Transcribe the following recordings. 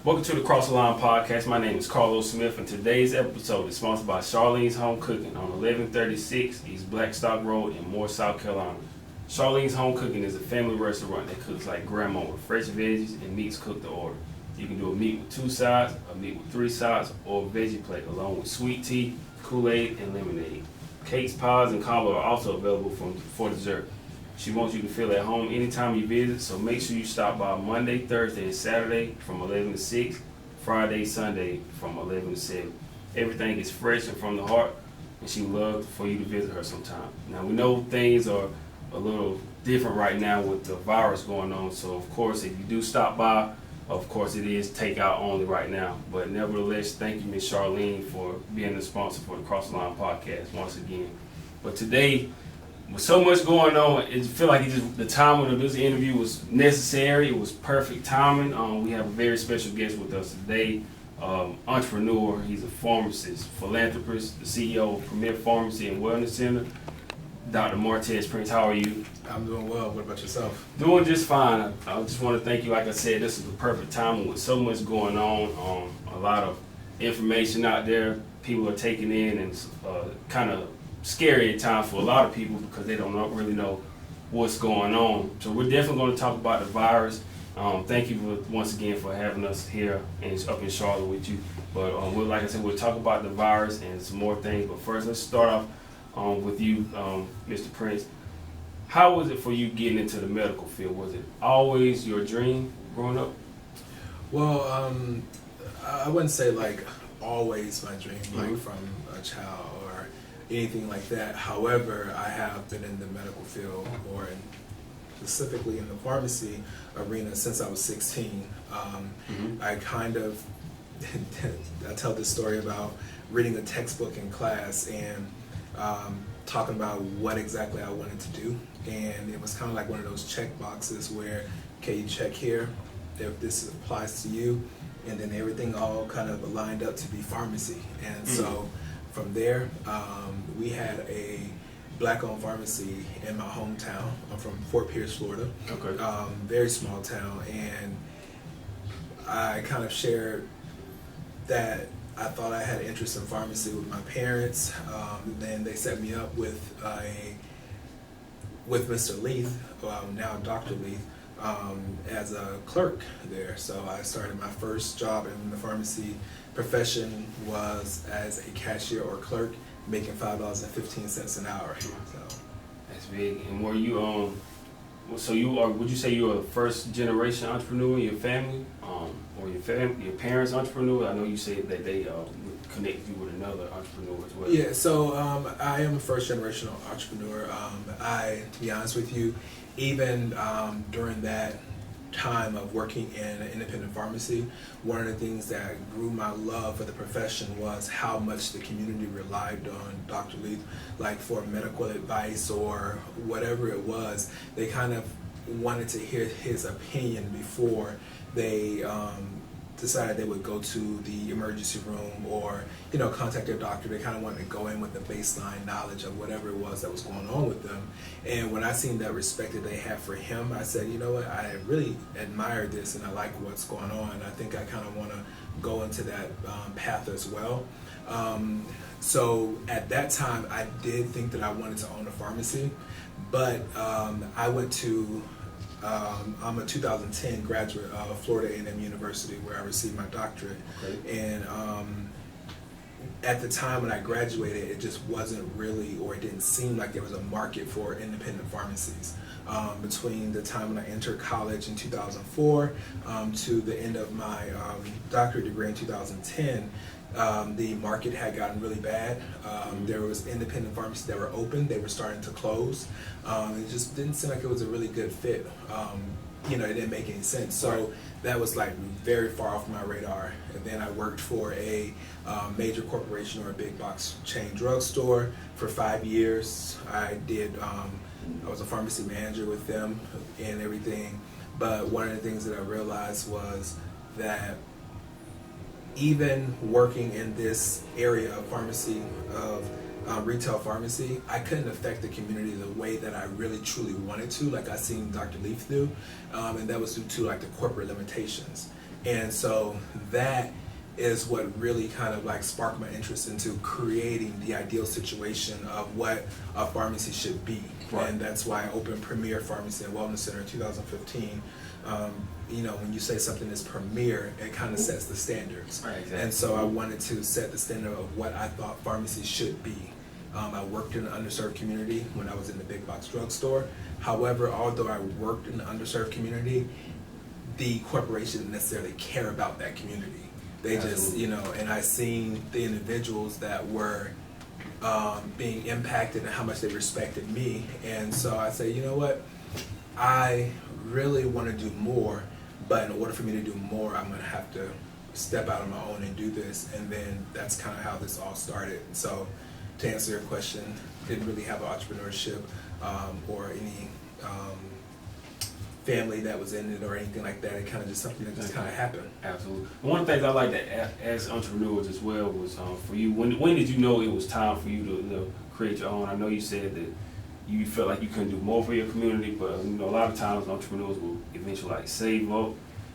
Welcome to the Cross the Line podcast. My name is Carlos Smith, and today's episode is sponsored by Charlene's Home Cooking on 1136 East Blackstock Road in Moore, South Carolina. Charlene's Home Cooking is a family restaurant that cooks like grandma with fresh veggies and meats cooked to order. You can do a meat with 2 sides, a meat with 3 sides, or a veggie plate along with sweet tea, Kool-Aid, and lemonade. Cakes, pies, and cobbler are also available for dessert. She wants you to feel at home anytime you visit, so make sure you stop by Monday, Thursday, and Saturday from 11 to 6, Friday, Sunday from 11 to 7. Everything is fresh and from the heart, and she would love for you to visit her sometime. Now, we know things are a little different right now with the virus going on, so of course, if you do stop by, of course, it is takeout only right now. But nevertheless, thank you, Ms. Charlene, for being the sponsor for the Cross the Line podcast once again. But today, with so much going on, it feel like the timing of this interview was necessary. It was perfect timing. We have a very special guest with us today, entrepreneur. He's a pharmacist, philanthropist, the CEO of Premier Pharmacy and Wellness Center, Dr. Martez Prince. How are you? I'm doing well. What about yourself? Doing just fine. I just want to thank you. Like I said, this is the perfect timing with so much going on. A lot of information out there people are taking in, and kind of scary at times for a lot of people because they don't really know what's going on. So we're definitely going to talk about the virus. Thank you once again for having us here and up in Charlotte with you. But like I said, we'll talk about the virus and some more things. But first, let's start off with you, Mr. Prince. How was it for you getting into the medical field? Was it always your dream growing up? Well, I wouldn't say like always my dream, like from a child or anything like that. However, I have been in the medical field, or specifically in the pharmacy arena, since I was 16. I kind of, I tell this story about reading a textbook in class and talking about what exactly I wanted to do. And it was kind of like one of those check boxes where, okay, you check here if this applies to you, and then everything all kind of lined up to be pharmacy. And so from there, we had a black-owned pharmacy in my hometown. I'm from Fort Pierce, Florida. Okay. Very small town, and I kind of shared that I thought I had an interest in pharmacy with my parents. Then they set me up with Mr. Leith, now Dr. Leith, as a clerk there. So I started my first job in the pharmacy profession was as a cashier or clerk, making $5.15 an hour. So That's big. And were you so you are? Would you say you're a first generation entrepreneur in your family, or your parents entrepreneur? I know you said that they connected you with another entrepreneur as well. Yeah. So I am a first generation entrepreneur. To be honest with you, even during that time of working in an independent pharmacy, one of the things that grew my love for the profession was how much the community relied on Dr. Leith, like for medical advice or whatever it was. They kind of wanted to hear his opinion before they decided they would go to the emergency room or, contact their doctor. They kind of wanted to go in with the baseline knowledge of whatever it was that was going on with them. And when I seen that respect that they had for him, I said, you know what, I really admire this and I like what's going on. I think I kind of want to go into that path as well. So at that time, I did think that I wanted to own a pharmacy, but I went to I'm a 2010 graduate of Florida A&M University, where I received my doctorate. Okay. And at the time when I graduated, it just wasn't really, or it didn't seem like there was a market for independent pharmacies. Between the time when I entered college in 2004 to the end of my doctorate degree in 2010, the market had gotten really bad. There was independent pharmacies that were open, they were starting to close. It just didn't seem like it was a really good fit. It didn't make any sense. So that was like very far off my radar. And then I worked for a major corporation or a big box chain drugstore for 5 years. I was a pharmacy manager with them and everything. But one of the things that I realized was that even working in this area of pharmacy, of retail pharmacy, I couldn't affect the community the way that I really truly wanted to, like I seen Dr. Leaf do, and that was due to like the corporate limitations. And so that is what really kind of like sparked my interest into creating the ideal situation of what a pharmacy should be. Right. And that's why I opened Premier Pharmacy and Wellness Center in 2015. You know, when you say something is premier, it kind of sets the standards. Right, exactly. And so I wanted to set the standard of what I thought pharmacy should be. I worked in an underserved community when I was in the big box drugstore. However, although I worked in the underserved community, the corporation didn't necessarily care about that community. They just, you know, and I seen the individuals that were being impacted and how much they respected me. And so I say, you know what, I really want to do more, but in order for me to do more, I'm going to have to step out on my own and do this. And then that's kind of how this all started. So to answer your question, didn't really have entrepreneurship or any family that was in it or anything like that. It kind of just something that just kind of happened. Absolutely. One of the things I like to ask entrepreneurs as well was for you, when did you know it was time for you to, you know, create your own? I know you said that you felt like you couldn't do more for your community, but you know, a lot of times entrepreneurs will eventually like save up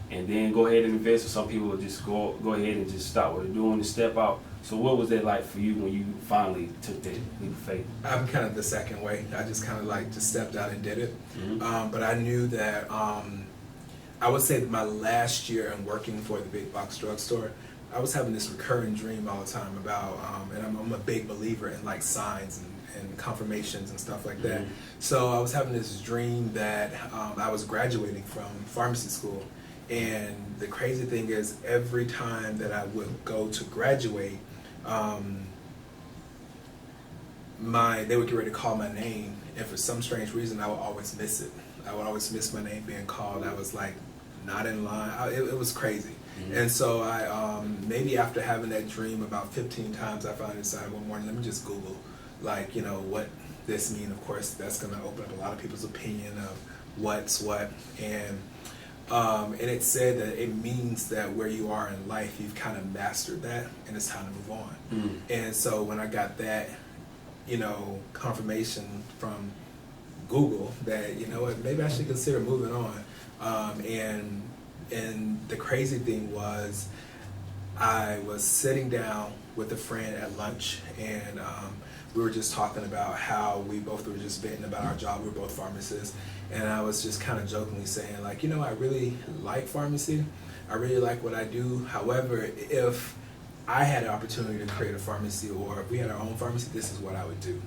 and then go ahead and invest, or some people will just go ahead and just stop what they're doing and step out. So what was that like for you when you finally took that leap of faith? I'm kind of the second way. I just kind of like just stepped out and did it. But I knew that I would say that my last year in working for the big box drugstore, I was having this recurring dream all the time about, and I'm a big believer in like signs and confirmations and stuff like that. So I was having this dream that I was graduating from pharmacy school. And the crazy thing is, every time that I would go to graduate, they would get ready to call my name, and for some strange reason, I would always miss it. I would always miss my name being called. I was like not in line. It was crazy. And so I, maybe after having that dream about 15 times, I finally decided one morning, let me just Google, like, you know, what this means. Of course, that's going to open up a lot of people's opinion of what's what. And it said that it means that where you are in life, you've kind of mastered that, and it's time to move on. And so when I got that, you know, confirmation from Google that, you know what, maybe I should consider moving on. And the crazy thing was, I was sitting down with a friend at lunch, and we were just talking about how we both were just venting about our job. We were both pharmacists. And I was just kind of jokingly saying, like, you know, I really like pharmacy. I really like what I do. However, if I had an opportunity to create a pharmacy, or if we had our own pharmacy, this is what I would do.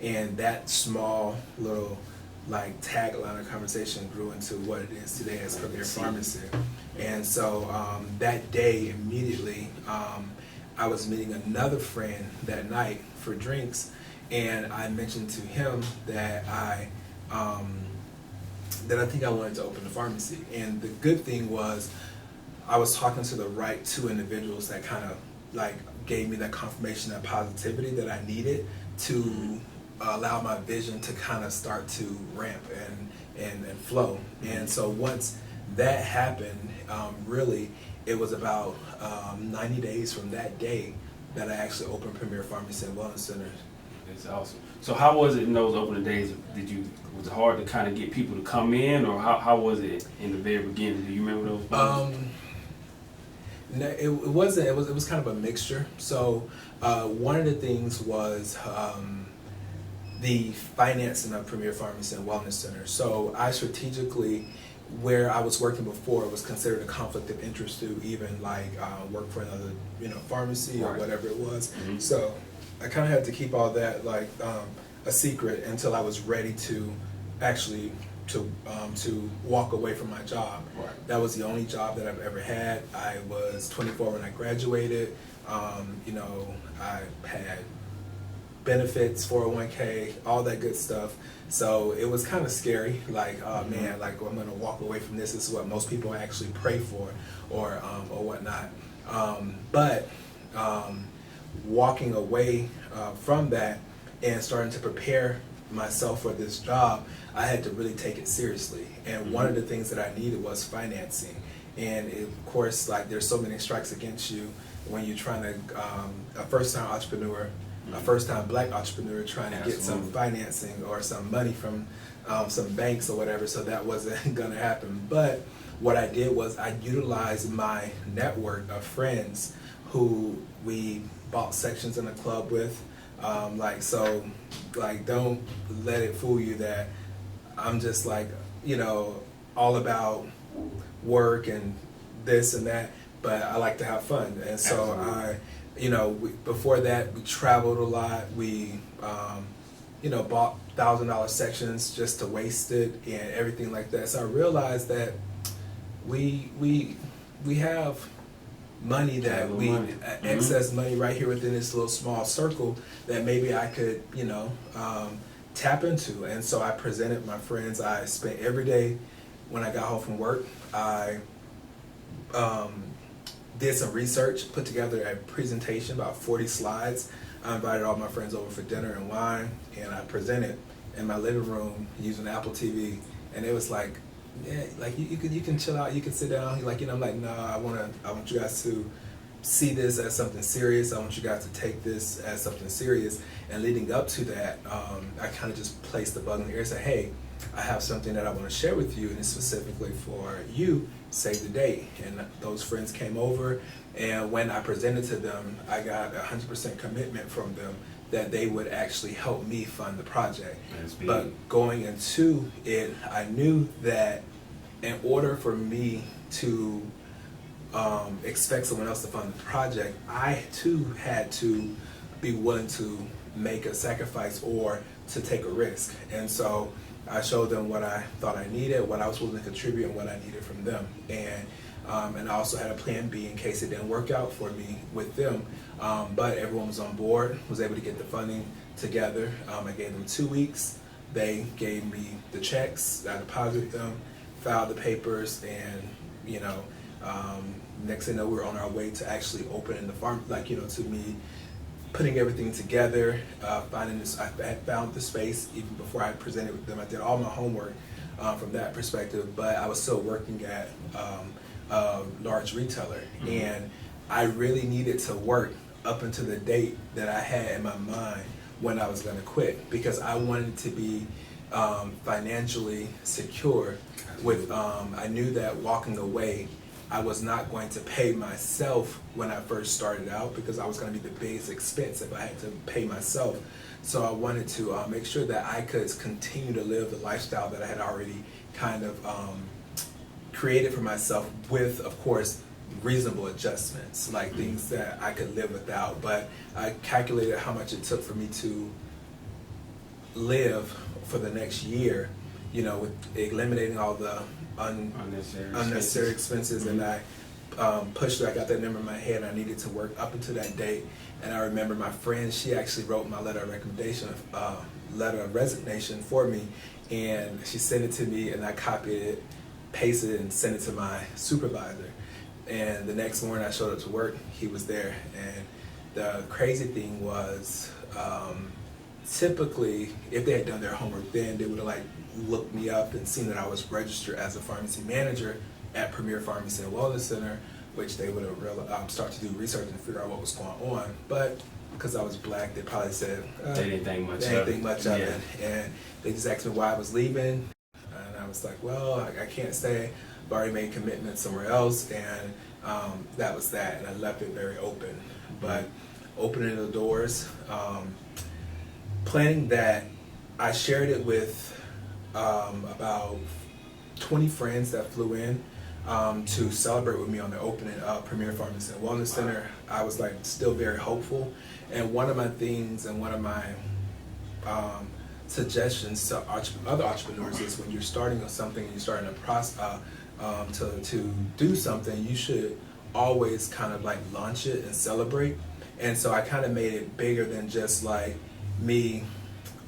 And that small little like tagline of conversation grew into what it is today as Premier Pharmacy. And so that day, immediately, I was meeting another friend that night for drinks, and I mentioned to him that I think I wanted to open a pharmacy. And the good thing was, I was talking to the right two individuals that kind of like gave me that confirmation, that positivity that I needed to allow my vision to kind of start to ramp and flow. And so once that happened, really, it was about 90 days from that day that I actually opened Premier Pharmacy and Wellness Center. That's awesome. So how was it in those opening days? Was it hard to kind of get people to come in, or how was it in the very beginning? Do you remember those moments? No, it wasn't. It was kind of a mixture. So one of the things was the financing of Premier Pharmacy and Wellness Center. So I strategically, where I was working before, was considered a conflict of interest to even like work for another, you know, pharmacy or whatever it was. So I kind of had to keep all that like a secret until I was ready to actually to walk away from my job. That was the only job that I've ever had. I was 24 when I graduated. You know, I had benefits, 401k, all that good stuff. So it was kind of scary, like, oh man, like I'm gonna walk away from this. This is what most people actually pray for, or whatnot. But walking away from that and starting to prepare myself for this job, I had to really take it seriously. And one of the things that I needed was financing. And of course, like there's so many strikes against you when you're trying to, a first-time entrepreneur, a first-time black entrepreneur trying to get some financing or some money from some banks or whatever, so that wasn't gonna happen. But what I did was I utilized my network of friends who we bought sections in the club with. Don't let it fool you that I'm just like, all about work and this and that, but I like to have fun. And so before that, we traveled a lot. We, bought $1,000 sections just to waste it and everything like that. So I realized that we have money that excess money right here within this little small circle that maybe I could, tap into. And so I presented my friends. I spent every day when I got home from work, I did some research, put together a presentation, about 40 slides. I invited all my friends over for dinner and wine, and I presented in my living room using Apple TV. And it was like, yeah, like you can chill out, you can sit down. I'm like, no, I want you guys to see this as something serious. I want you guys to take this as something serious. And leading up to that, I kind of just placed the bug in the air and said, hey, I have something that I want to share with you, and it's specifically for you. Save the date. And those friends came over, and when I presented to them, I got 100% commitment from them that they would actually help me fund the project. But going into it, I knew that in order for me to expect someone else to fund the project, I too had to be willing to make a sacrifice or to take a risk. And so I showed them what I thought I needed, what I was willing to contribute, and what I needed from them. And I also had a plan B in case it didn't work out for me with them. But everyone was on board, was able to get the funding together. I gave them 2 weeks. They gave me the checks. I deposited them, filed the papers, and next thing you know, we were on our way to actually opening the farm. To me, putting everything together, finding this. I had found the space even before I presented with them. I did all my homework from that perspective, but I was still working at a large retailer, and I really needed to work up until the date that I had in my mind when I was going to quit, because I wanted to be financially secure. I knew that walking away, I was not going to pay myself when I first started out, because I was going to be the biggest expense if I had to pay myself. So I wanted to make sure that I could continue to live the lifestyle that I had already kind of created for myself, with, of course, reasonable adjustments, like things that I could live without. But I calculated how much it took for me to live for the next year, with eliminating all the unnecessary expenses. And I pushed it. I got that number in my head. I needed to work up until that date. And I remember my friend, she actually wrote my letter of recommendation, letter of resignation for me, and she sent it to me, and I copied it, pasted it, and sent it to my supervisor. And the next morning I showed up to work, he was there. And the crazy thing was, typically, if they had done their homework then, they would have looked me up and seen that I was registered as a pharmacy manager at Premier Pharmacy and Wellness Center, which they would have start to do research and figure out what was going on. But because I was black, they probably said they didn't think much of it. And they just asked me why I was leaving, and I was like, well, I can't stay. I've already made commitments somewhere else, and that was that. And I left it very open. But opening the doors, planning that, I shared it with about 20 friends that flew in to celebrate with me on the opening of Premier Pharmacy and Wellness Center. I was still very hopeful. And one of my things and one of my suggestions to other entrepreneurs is, when you're starting on something and you're starting a process to do something, you should always kind of launch it and celebrate. And so I kind of made it bigger than just me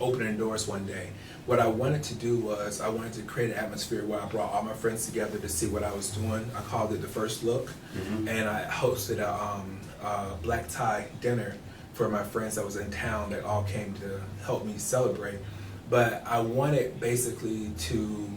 opening doors one day. What I wanted to do was, I wanted to create an atmosphere where I brought all my friends together to see what I was doing. I called it the First Look, and I hosted a black tie dinner for my friends that was in town that all came to help me celebrate. But I wanted basically to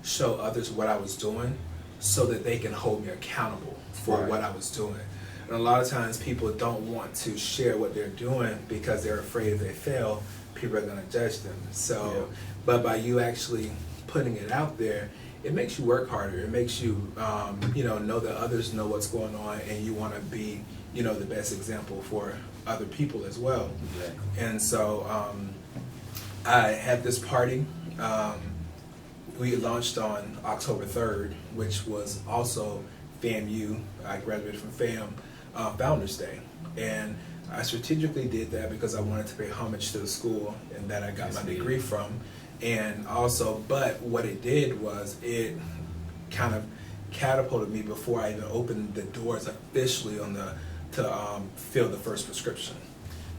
show others what I was doing so that they can hold me accountable for what I was doing. And a lot of times people don't want to share what they're doing because they're afraid if they fail, people are going to judge them. So, but by you actually putting it out there, it makes you work harder. It makes you, know that others know what's going on, and you want to be, the best example for other people as well. Exactly. And so I had this party. We launched on October 3rd, which was also FAMU. I graduated from FAM Founders Day. And I strategically did that because I wanted to pay homage to the school and that I got my degree from. And also, but what it did was it kind of catapulted me before I even opened the doors officially to fill the first prescription.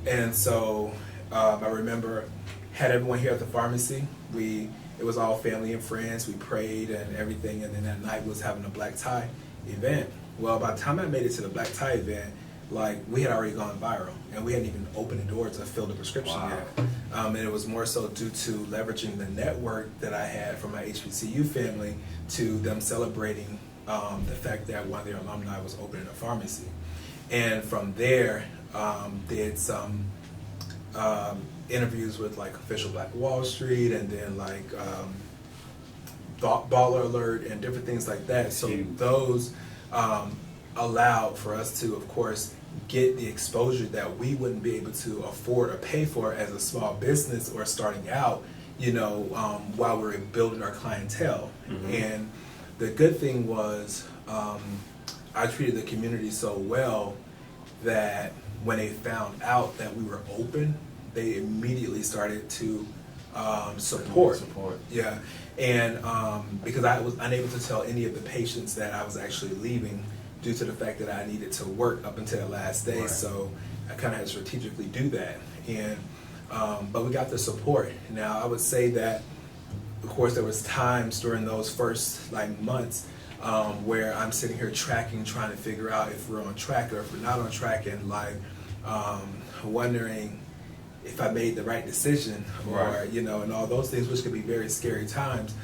And so I remember had everyone here at the pharmacy. It was all family and friends. We prayed and everything, and then that night was having a black tie event. Well, by the time I made it to the black tie event, like we had already gone viral, and we hadn't even opened the doors to fill the prescription yet. And it was more so due to leveraging the network that I had from my HBCU family to them celebrating the fact that one of their alumni was opening a pharmacy. And from there, did some interviews with like Official Black Wall Street, and then like Baller Alert and different things like that. So those allowed for us to, of course, get the exposure that we wouldn't be able to afford or pay for as a small business or starting out, while we were building our clientele. Mm-hmm. And the good thing was I treated the community so well that when they found out that we were open, they immediately started to support. Yeah. And because I was unable to tell any of the patients that I was actually leaving due to the fact that I needed to work up until the last day. Right. So I kind of had to strategically do that. And but we got the support. Now I would say that, of course, there was times during those first months where I'm sitting here tracking, trying to figure out if we're on track or if we're not on track, and wondering if I made the right decision, or right. And all those things, which could be very scary times.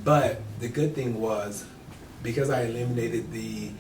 But the good thing was, because I eliminated the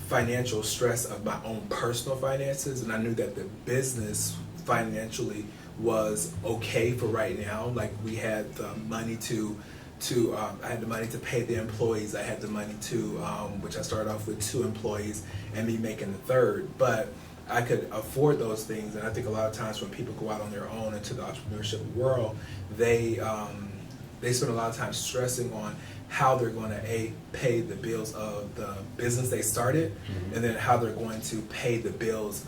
financial stress of my own personal finances, and I knew that the business financially was okay for right now. Like we had the money I had the money to pay the employees. I had the money to, which I started off with 2 employees and me making the 3rd. But I could afford those things, and I think a lot of times when people go out on their own into the entrepreneurship world, they spend a lot of time stressing on how they're going to pay the bills of the business they started, mm-hmm. and then how they're going to pay the bills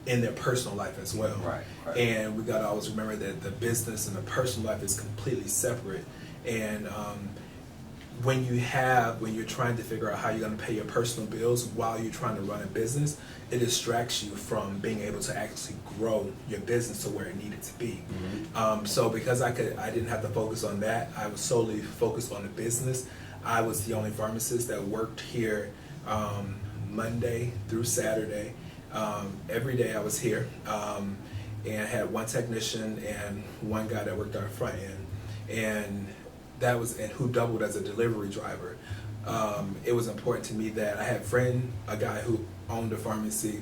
in their personal life as well. Right. And we got to always remember that the business and the personal life is completely separate. And when you're trying to figure out how you're going to pay your personal bills while you're trying to run a business, it distracts you from being able to actually grow your business to where it needed to be. Mm-hmm. So because I didn't have to focus on that, I was solely focused on the business. I was the only pharmacist that worked here Monday through Saturday. Every day I was here, and had one technician and one guy that worked on the front end, and who doubled as a delivery driver. It was important to me that I had a guy who owned a pharmacy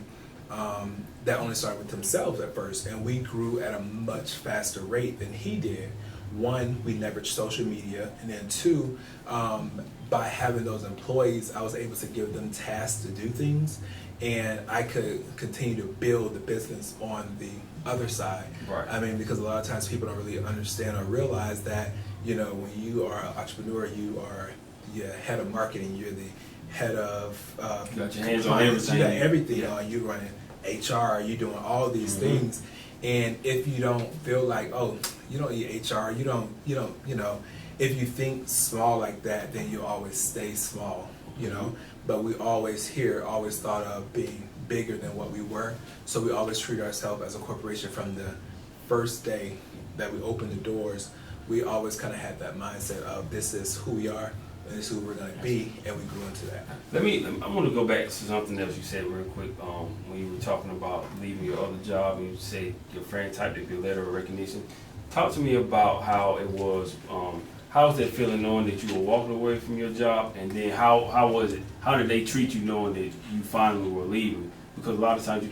that only started with themselves at first, and we grew at a much faster rate than he did. 1, we leveraged social media, and then 2, by having those employees, I was able to give them tasks to do things, and I could continue to build the business on the other side. Right. I mean, because a lot of times people don't really understand or realize that, when you are an entrepreneur, you're head of marketing, you're the head of you got your hands on everything. You got everything on. You're running HR, you're doing all these mm-hmm. things. And if you don't feel like, oh, you don't need HR, you don't, if you think small like that, then you always stay small, Mm-hmm. But we always thought of being bigger than what we were. So we always treat ourselves as a corporation from the first day that we opened the doors. We always kind of had that mindset of this is who we are and this is who we're going to be, and we grew into that. I want to go back to something else you said real quick. When you were talking about leaving your other job, and you said your friend typed up your letter of recognition. Talk to me about how it was. How was that feeling knowing that you were walking away from your job, and then how was it? How did they treat you knowing that you finally were leaving? Because a lot of times,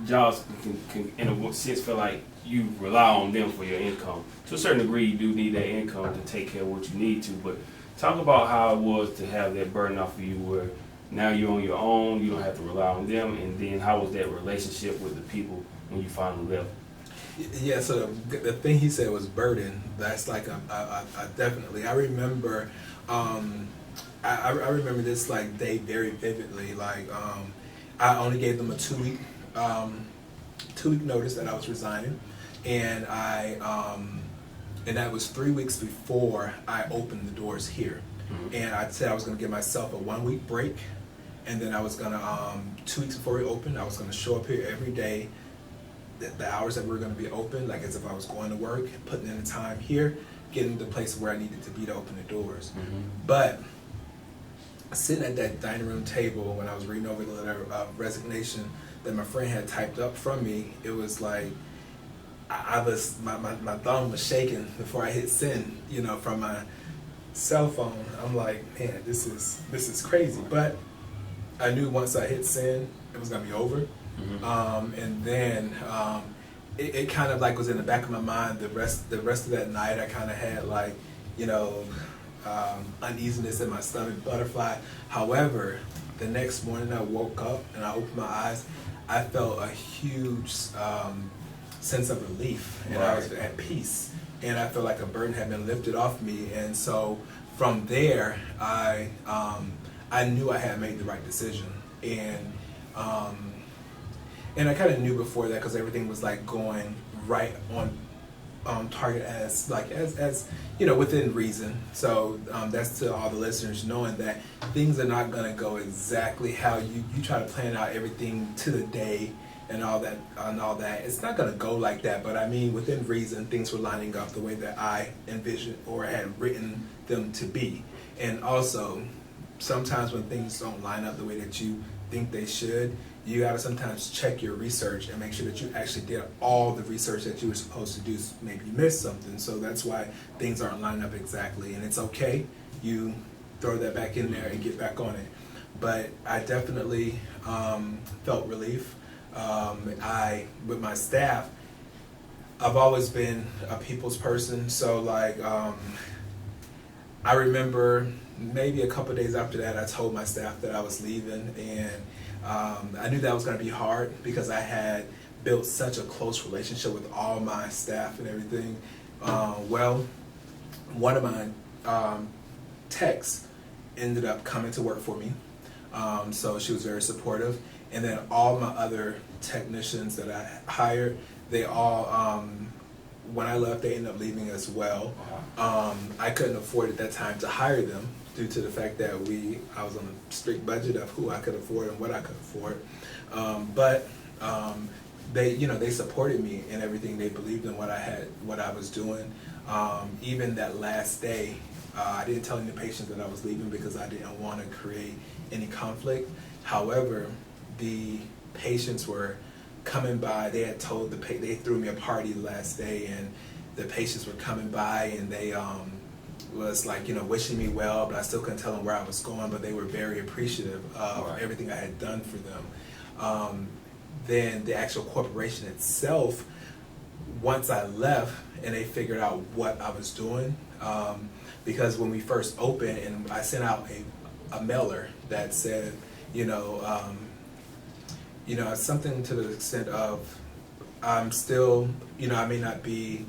jobs can in a sense feel like you rely on them for your income. To a certain degree, you do need that income to take care of what you need to. But talk about how it was to have that burden off of you, where now you're on your own, you don't have to rely on them, and then how was that relationship with the people when you finally left? Yeah, so the thing he said was burden. That's like a definitely. I remember, I remember this like day very vividly. Like I only gave them a 2 week notice that I was resigning, and and that was 3 weeks before I opened the doors here. Mm-hmm. And I said I was going to give myself a 1 week break, and then I was going to 2 weeks before we opened, I was going to show up here every day. The hours that we were going to be open, like as if I was going to work, putting in the time here, getting to the place where I needed to be to open the doors. Mm-hmm. But sitting at that dining room table when I was reading over the letter of resignation that my friend had typed up from me, it was like my thumb was shaking before I hit send, from my cell phone. I'm like, man, this is crazy. But I knew once I hit send, it was gonna be over. Mm-hmm. And then it kind of like was in the back of my mind. The rest of that night, I kind of had like, uneasiness in my stomach, butterfly. However, the next morning I woke up and I opened my eyes. I felt a huge sense of relief, and I was at peace, and I felt like a burden had been lifted off me. And so from there, I knew I had made the right decision, and I kind of knew before that because everything was like going right on target as within reason. So that's to all the listeners, knowing that things are not going to go exactly how you try to plan out everything to the day and all that. It's not going to go like that, but I mean within reason, things were lining up the way that I envisioned or had written them to be. And also sometimes when things don't line up the way that you think they should, you got to sometimes check your research and make sure that you actually did all the research that you were supposed to do. Maybe you missed something, so that's why things aren't lining up exactly, and it's okay. You throw that back in there and get back on it. But I definitely felt relief. With my staff, I've always been a people's person, so like I remember maybe a couple of days after that, I told my staff that I was leaving, and I knew that was going to be hard because I had built such a close relationship with all my staff and everything. One of my techs ended up coming to work for me, so she was very supportive. And then all my other technicians that I hired, they all, when I left, they ended up leaving as well. I couldn't afford at that time to hire them, due to the fact that I was on a strict budget of who I could afford and what I could afford. But they supported me in everything. They believed in what I was doing. Even that last day, I didn't tell any patients that I was leaving because I didn't want to create any conflict. However, the patients were coming by. They had told they threw me a party the last day, and the patients were coming by, and they was like, wishing me well, but I still couldn't tell them where I was going, but they were very appreciative of everything I had done for them. Then the actual corporation itself, once I left and they figured out what I was doing, because when we first opened and I sent out a mailer that said, something to the extent of, I'm still, I may not be,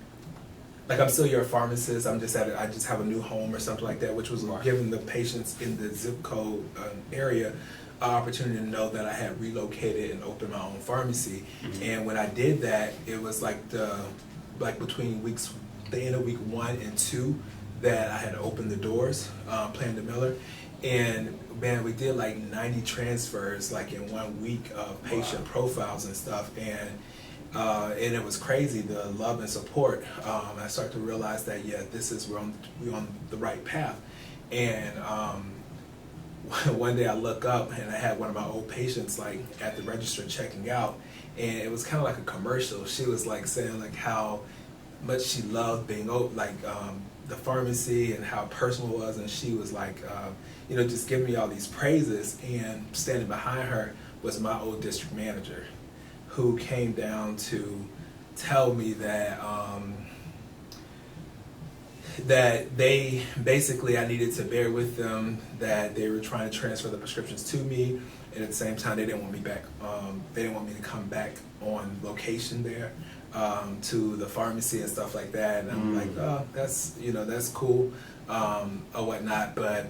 like I'm still your pharmacist, I just have a new home or something like that, which was giving the patients in the zip code area an opportunity to know that I had relocated and opened my own pharmacy. Mm-hmm. And when I did that, it was like between the end of week 1 and 2 that I had opened the doors, Plan to Miller. And man, we did like 90 transfers like in 1 week of patient profiles and stuff, and it was crazy, the love and support. I started to realize that we're on the right path. And one day I look up and I had one of my old patients like at the register checking out, and it was kind of like a commercial. She was like saying like how much she loved being the pharmacy and how personal it was, and she was like just giving me all these praises. And standing behind her was my old district manager, who came down to tell me that they basically, I needed to bear with them, that they were trying to transfer the prescriptions to me, and at the same time they didn't want me back. They didn't want me to come back on location there to the pharmacy and stuff like that. And I'm like, oh, that's cool, or whatnot. But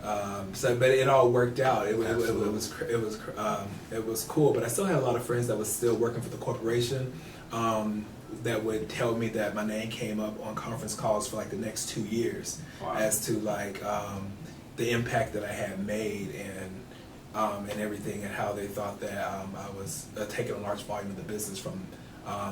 but it all worked out. It was cool. But I still had a lot of friends that was still working for the corporation. That would tell me that my name came up on conference calls for like the next 2 years. Wow. As to like the impact that I had made and everything, and how they thought that I was taking a large volume of the business from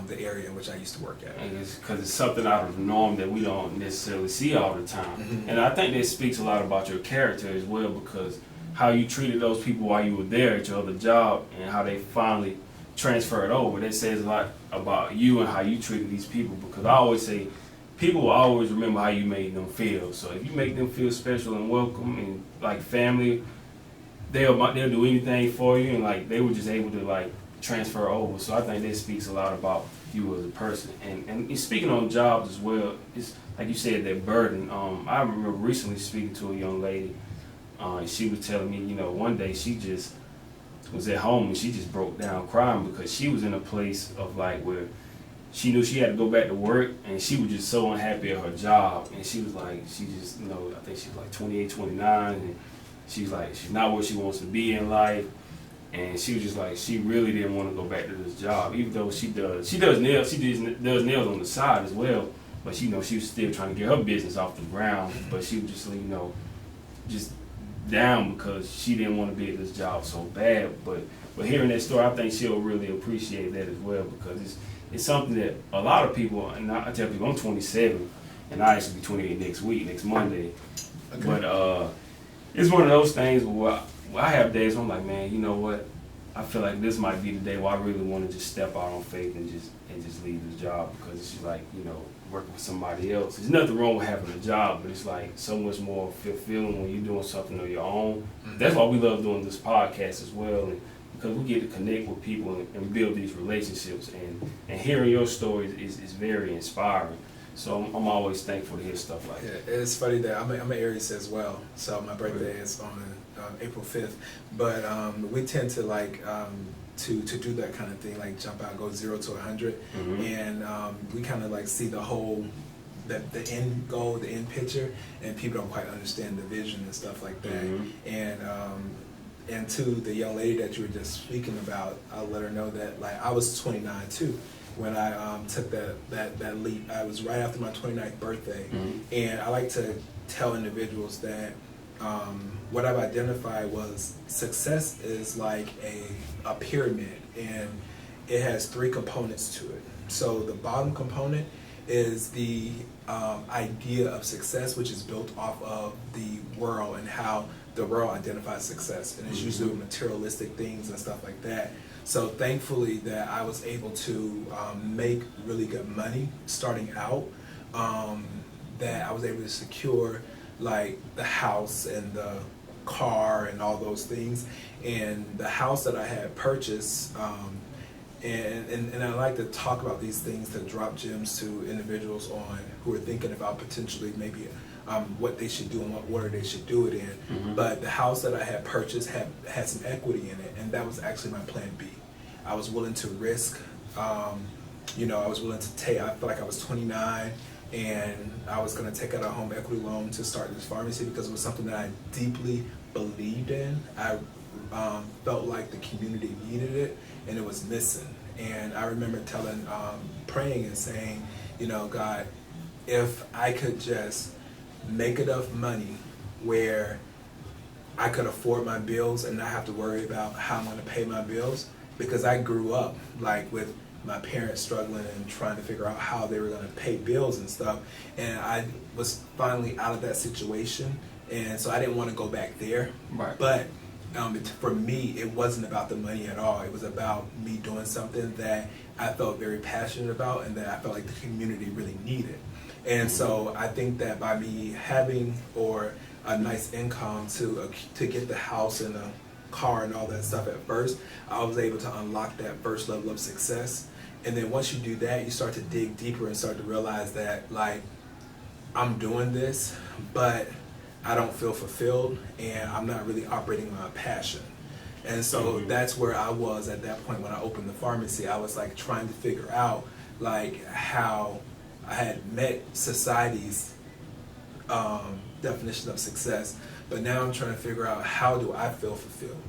the area in which I used to work at. And it's because it's something out of the norm that we don't necessarily see all the time. Mm-hmm. And I think that speaks a lot about your character as well, because how you treated those people while you were there at your other job and how they finally transferred over, that says a lot about you and how you treated these people. Because I always say people will always remember how you made them feel. So if you make them feel special and welcome and like family, they'll do anything for you, and like they were just able to like transfer over. So I think that speaks a lot about you as a person. And speaking on jobs as well, it's like you said, that burden. I remember recently speaking to a young lady, and she was telling me, one day she just was at home and she just broke down crying because she was in a place of like where she knew she had to go back to work, and she was just so unhappy at her job. And she was like, she just, I think she was like 28, 29, and she's like, she's not where she wants to be in life. And she was just like, she really didn't want to go back to this job, even though she does nails on the side as well. But she was still trying to get her business off the ground. But she was just, just down because she didn't want to be at this job so bad. But hearing that story, I think she'll really appreciate that as well, because it's something that a lot of people, and I tell people I'm 27, and I actually be 28 next Monday. Okay. But it's one of those things where I have days where I'm like, man, you know what? I feel like this might be the day where I really want to just step out on faith and just leave this job, because it's just like, working with somebody else. There's nothing wrong with having a job, but it's like so much more fulfilling when you're doing something on your own. Mm-hmm. That's why we love doing this podcast as well, and because we get to connect with people and build these relationships. And hearing your stories is very inspiring. So I'm always thankful to hear stuff like that. Yeah, it's funny that I'm an Aries as well. So my birthday is on April 5th. But we tend to to do that kind of thing, like jump out, go 0 to 100. Mm-hmm. And we kind of like see the whole, the end goal, the end picture, and people don't quite understand the vision and stuff like that. Mm-hmm. And to the young lady that you were just speaking about, I'll let her know that like I was 29 too when I took that leap. I was right after my 29th birthday. Mm-hmm. And I like to tell individuals that what I've identified was success is like a pyramid, and it has 3 components to it. So the bottom component is the idea of success, which is built off of the world and how the world identifies success, and it's usually materialistic things and stuff like that. So thankfully that I was able to make really good money starting out, that I was able to secure like the house and the car and all those things. And the house that I had purchased, and I like to talk about these things to drop gems to individuals who are thinking about potentially maybe what they should do and what order they should do it in. Mm-hmm. But the house that I had purchased had some equity in it, and that was actually my plan B. I was willing to risk, I was willing to take, I felt like I was 29, and I was going to take out a home equity loan to start this pharmacy because it was something that I deeply believed in. I felt like the community needed it, and it was missing. And I remember praying and saying, God, if I could just make enough money where I could afford my bills and not have to worry about how I'm going to pay my bills, because I grew up like with my parents struggling and trying to figure out how they were going to pay bills and stuff, and I was finally out of that situation, and so I didn't want to go back there. Right. But for me, it wasn't about the money at all. It was about me doing something that I felt very passionate about and that I felt like the community really needed. And so I think that by me having a nice income to get the house and the car and all that stuff at first, I was able to unlock that first level of success. And then once you do that, you start to dig deeper and start to realize that, like, I'm doing this, but I don't feel fulfilled and I'm not really operating on a passion. And so that's where I was at that point when I opened the pharmacy. I was like trying to figure out like how I had met society's definition of success, but now I'm trying to figure out how do I feel fulfilled.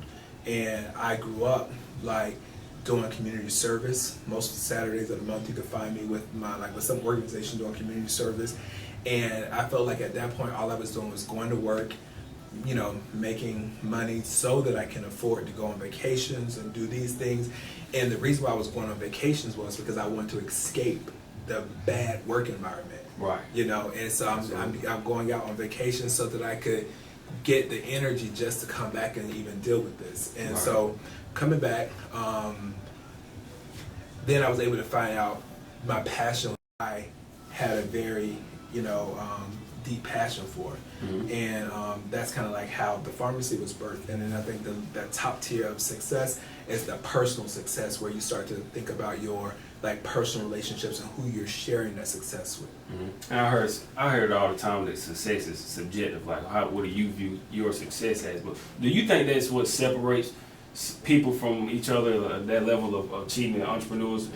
And I grew up like doing community service. Most Saturdays of the month you could find me with some organization doing community service. And I felt like at that point all I was doing was going to work, you know, making money so that I can afford to go on vacations and do these things. And the reason why I was going on vacations was because I wanted to escape the bad work environment. Right. You know, and so I'm going out on vacation so that I could get the energy just to come back and even deal with this. And right. So coming back, then I was able to find out my passion. I had a very, you know, deep passion for it. Mm-hmm. And that's kind of like how the pharmacy was birthed. And then I think that top tier of success is the personal success, where you start to think about your like personal relationships and who you're sharing that success with. Mm-hmm. And I heard all the time that success is subjective. Like, what do you view your success as? But do you think that's what separates people from each other? That level of achievement, entrepreneurs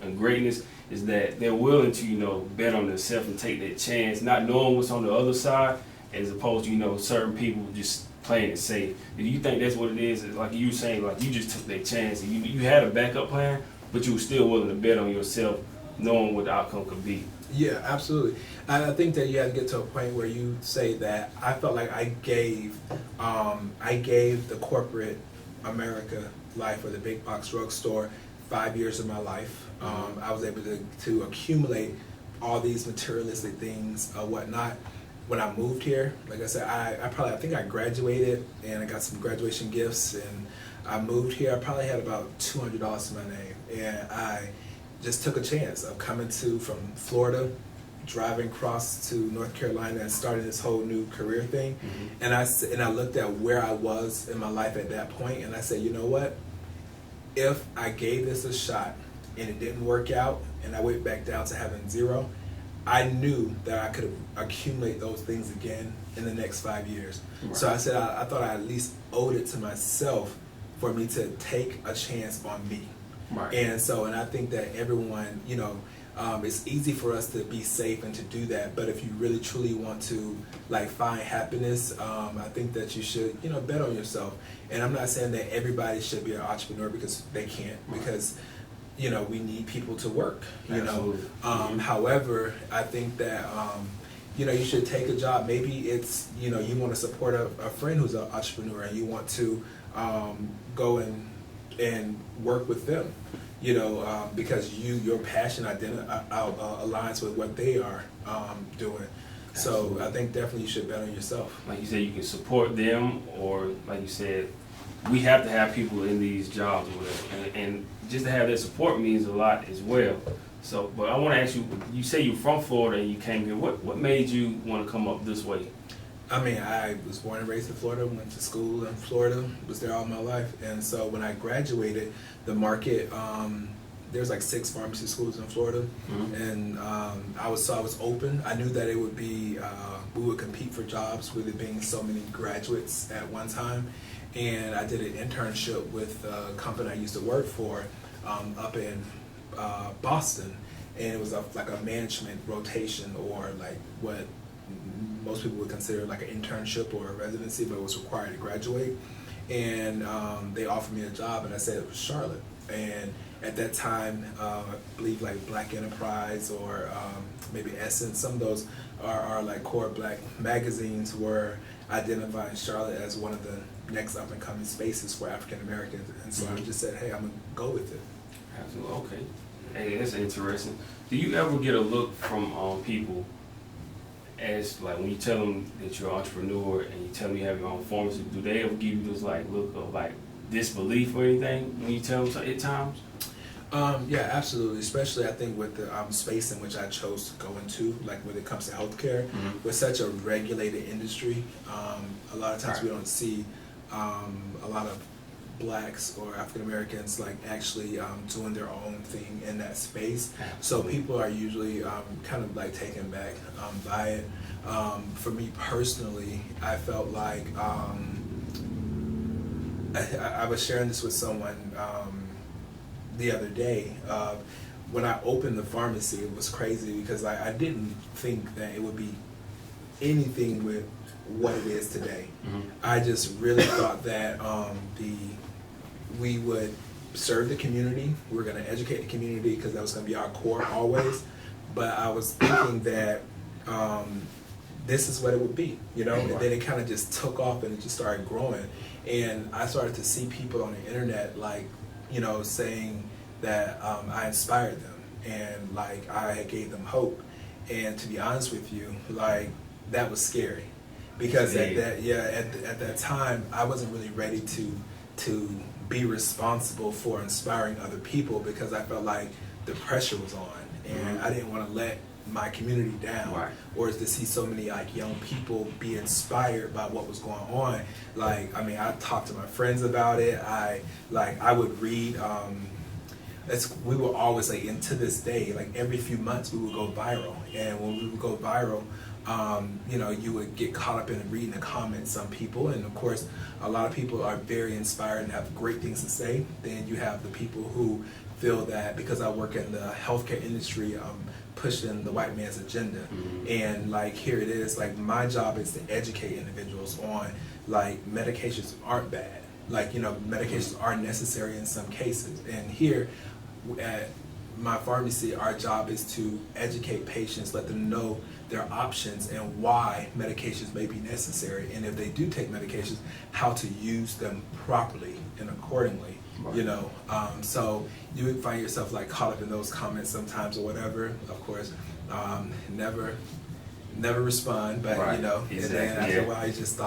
and greatness, is that they're willing to, you know, bet on themselves and take that chance, not knowing what's on the other side, as opposed to, you know, certain people just playing it safe. Do you think that's what it is? Like you were saying, like you just took that chance and you had a backup plan, but you were still willing to bet on yourself, knowing what the outcome could be. Yeah, absolutely. I think that you have to get to a point where you say that I felt like I gave the corporate America life, or the big box drugstore, 5 years of my life. I was able to accumulate all these materialistic things, whatnot. When I moved here, like I said, I think I graduated and I got some graduation gifts, and I moved here. I probably had about $200 to my name, and I just took a chance of coming from Florida, driving across to North Carolina and starting this whole new career thing. Mm-hmm. And I looked at where I was in my life at that point, and I said, you know what? If I gave this a shot and it didn't work out, and I went back down to having zero, I knew that I could accumulate those things again in the next 5 years. Right. So I said I thought I at least owed it to myself for me to take a chance on me. Right. And I think that everyone, you know, it's easy for us to be safe and to do that, but if you really truly want to like find happiness, I think that you should, you know, bet on yourself. And I'm not saying that everybody should be an entrepreneur, because they can't, right. Because you know, we need people to work, you Absolutely. know. However, I think that, you know, you should take a job. Maybe it's, you know, you want to support a friend who's an entrepreneur and you want to go and work with them, you know, because your passion aligns with what they are doing. Absolutely. So I think definitely you should bet on yourself. Like you said, you can support them, or like you said, we have to have people in these jobs or whatever, and just to have that support means a lot as well. So, but I want to ask you, you say you're from Florida and you came here. What made you want to come up this way? I mean, I was born and raised in Florida, went to school in Florida, was there all my life. And so when I graduated, the market, there's like 6 pharmacy schools in Florida. Mm-hmm. And I was open. I knew that it would be, we would compete for jobs with it being so many graduates at one time. And I did an internship with a company I used to work for up in Boston, and it was like a management rotation, or like what most people would consider like an internship or a residency, but it was required to graduate. And they offered me a job, and I said it was Charlotte. And at that time, I believe like Black Enterprise or maybe Essence, some of those are like core Black magazines were identifying Charlotte as one of the next up and coming spaces for African Americans. And so I just said, hey, I'm gonna go with it. Absolutely. Okay. Hey, that's interesting. Do you ever get a look from people as like when you tell them that you're an entrepreneur and you tell them you have your own pharmacy? Do they ever give you this like look of like disbelief or anything when you tell them at times? Yeah, absolutely. Especially I think with the space in which I chose to go into, like when it comes to healthcare, with such a regulated industry, a lot of times we don't see a lot of blacks or African Americans like actually doing their own thing in that space. So people are usually kind of like taken back by it. For me personally, I felt like I was sharing this with someone the other day. When I opened the pharmacy, it was crazy because I didn't think that it would be anything with what it is today. I just really thought that we would serve the community. We were going to educate the community because that was going to be our core always. But I was thinking that this is what it would be, you know. And then it kind of just took off and it just started growing. And I started to see people on the internet, like, you know, saying that I inspired them and like I gave them hope. And to be honest with you, like that was scary because at that time I wasn't really ready to be responsible for inspiring other people because I felt like the pressure was on and I didn't want to let my community down, or to see so many like young people be inspired by what was going on. Like, I mean, I talked to my friends about it. I would read. We were always like, and to this day, like every few months we would go viral, and when we would go viral, you know, you would get caught up in reading the comments. Some people, and of course, a lot of people are very inspired and have great things to say. Then you have the people who feel that because I work in the healthcare industry, pushing the white man's agenda. And like here it is, like my job is to educate individuals on like medications aren't bad. Like, you know, medications are necessary in some cases. And here at my pharmacy, our job is to educate patients, let them know their options and why medications may be necessary. And if they do take medications, how to use them properly and accordingly. You know, so you would find yourself like caught up in those comments sometimes or whatever. Of course, never respond, but you know, and then after a while you just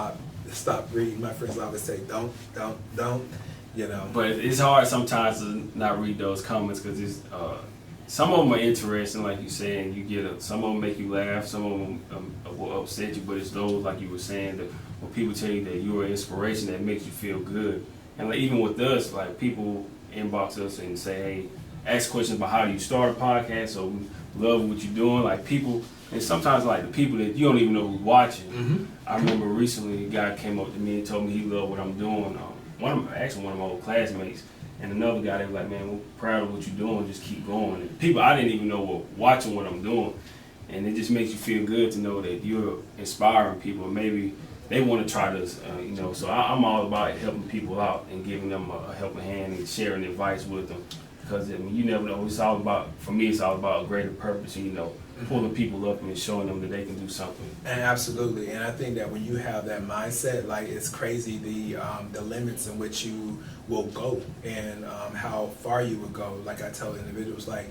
stop reading. My friends always say, don't, you know. But it's hard sometimes to not read those comments because it's some of them are interesting, like you said. You get some of them make you laugh, some of them will upset you. But it's those, like you were saying, that when people tell you that you're an inspiration, that makes you feel good. And like, even with us, like people inbox us and say, hey, ask questions about how do you start a podcast, or we love what you're doing. Like people, and sometimes like the people that you don't even know who's watching. I remember recently a guy came up to me and told me he loved what I'm doing. One of my old classmates, and another guy, they were like, man, we're proud of what you're doing, just keep going. And people I didn't even know were watching what I'm doing. And it just makes you feel good to know that you're inspiring people. Maybe they want to try this, you know. So I'm all about helping people out and giving them a helping hand and sharing advice with them. Because I mean, you never know. It's all about, for me, it's all about a greater purpose. You know, pulling people up and showing them that they can do something. And absolutely, and I think that when you have that mindset, like it's crazy the limits in which you will go and how far you will go. Like I tell individuals, like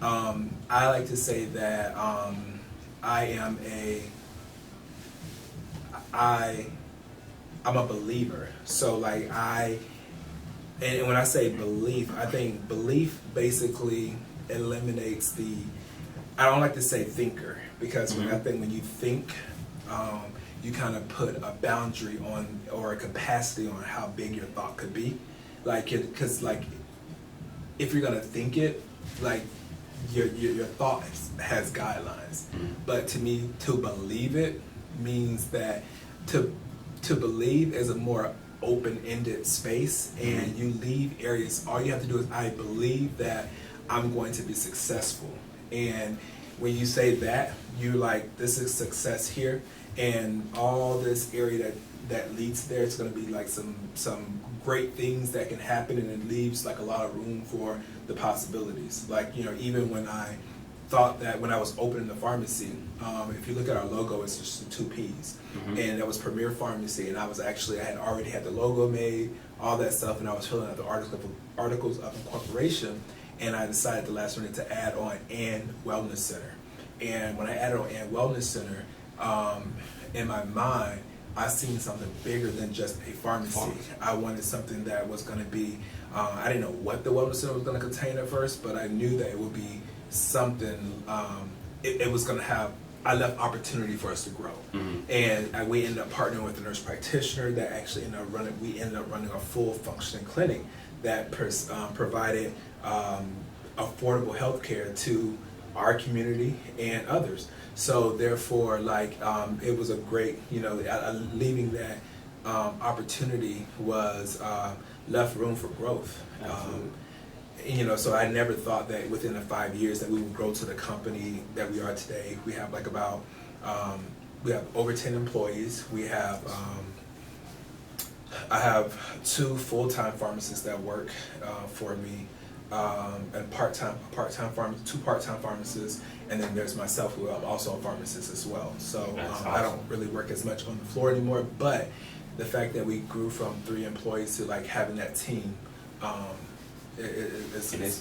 I like to say that I'm a believer. So like and when I say belief, I think belief basically eliminates I don't like to say thinker, because I think when you think, you kind of put a boundary on, or a capacity on how big your thought could be. Like, because like, if you're gonna think it, like your thought has guidelines. But to me, to believe it means that to believe is a more open-ended space, and you leave areas. All you have to do is, I believe that I'm going to be successful. And when you say that, you're like, this is success here, and all this area that leads there, it's going to be like some great things that can happen, and it leaves like a lot of room for the possibilities. Like, you know, even when I thought that when I was opening the pharmacy, if you look at our logo, it's just the 2 P's, and that was Premier Pharmacy, and I had already had the logo made, all that stuff, and I was filling out the articles of incorporation, and I decided the last minute to add on "and Wellness Center." And when I added on "and Wellness Center," in my mind, I seen something bigger than just a pharmacy. I wanted something that was going to be, I didn't know what the Wellness Center was going to contain at first, but I knew that it would be something, it was going to have I left opportunity for us to grow. And we ended up partnering with a nurse practitioner that actually we ended up running a full functioning clinic that provided affordable health care to our community and others. So therefore, like, it was a great, leaving that opportunity was left room for growth. So I never thought that within the 5 years that we would grow to the company that we are today. We have like we have over 10 employees. We have, I have 2 full-time pharmacists that work for me, and two part-time pharmacists, and then there's myself, who I'm also a pharmacist as well. So awesome. I don't really work as much on the floor anymore, but the fact that we grew from 3 employees to like having that team, it's big.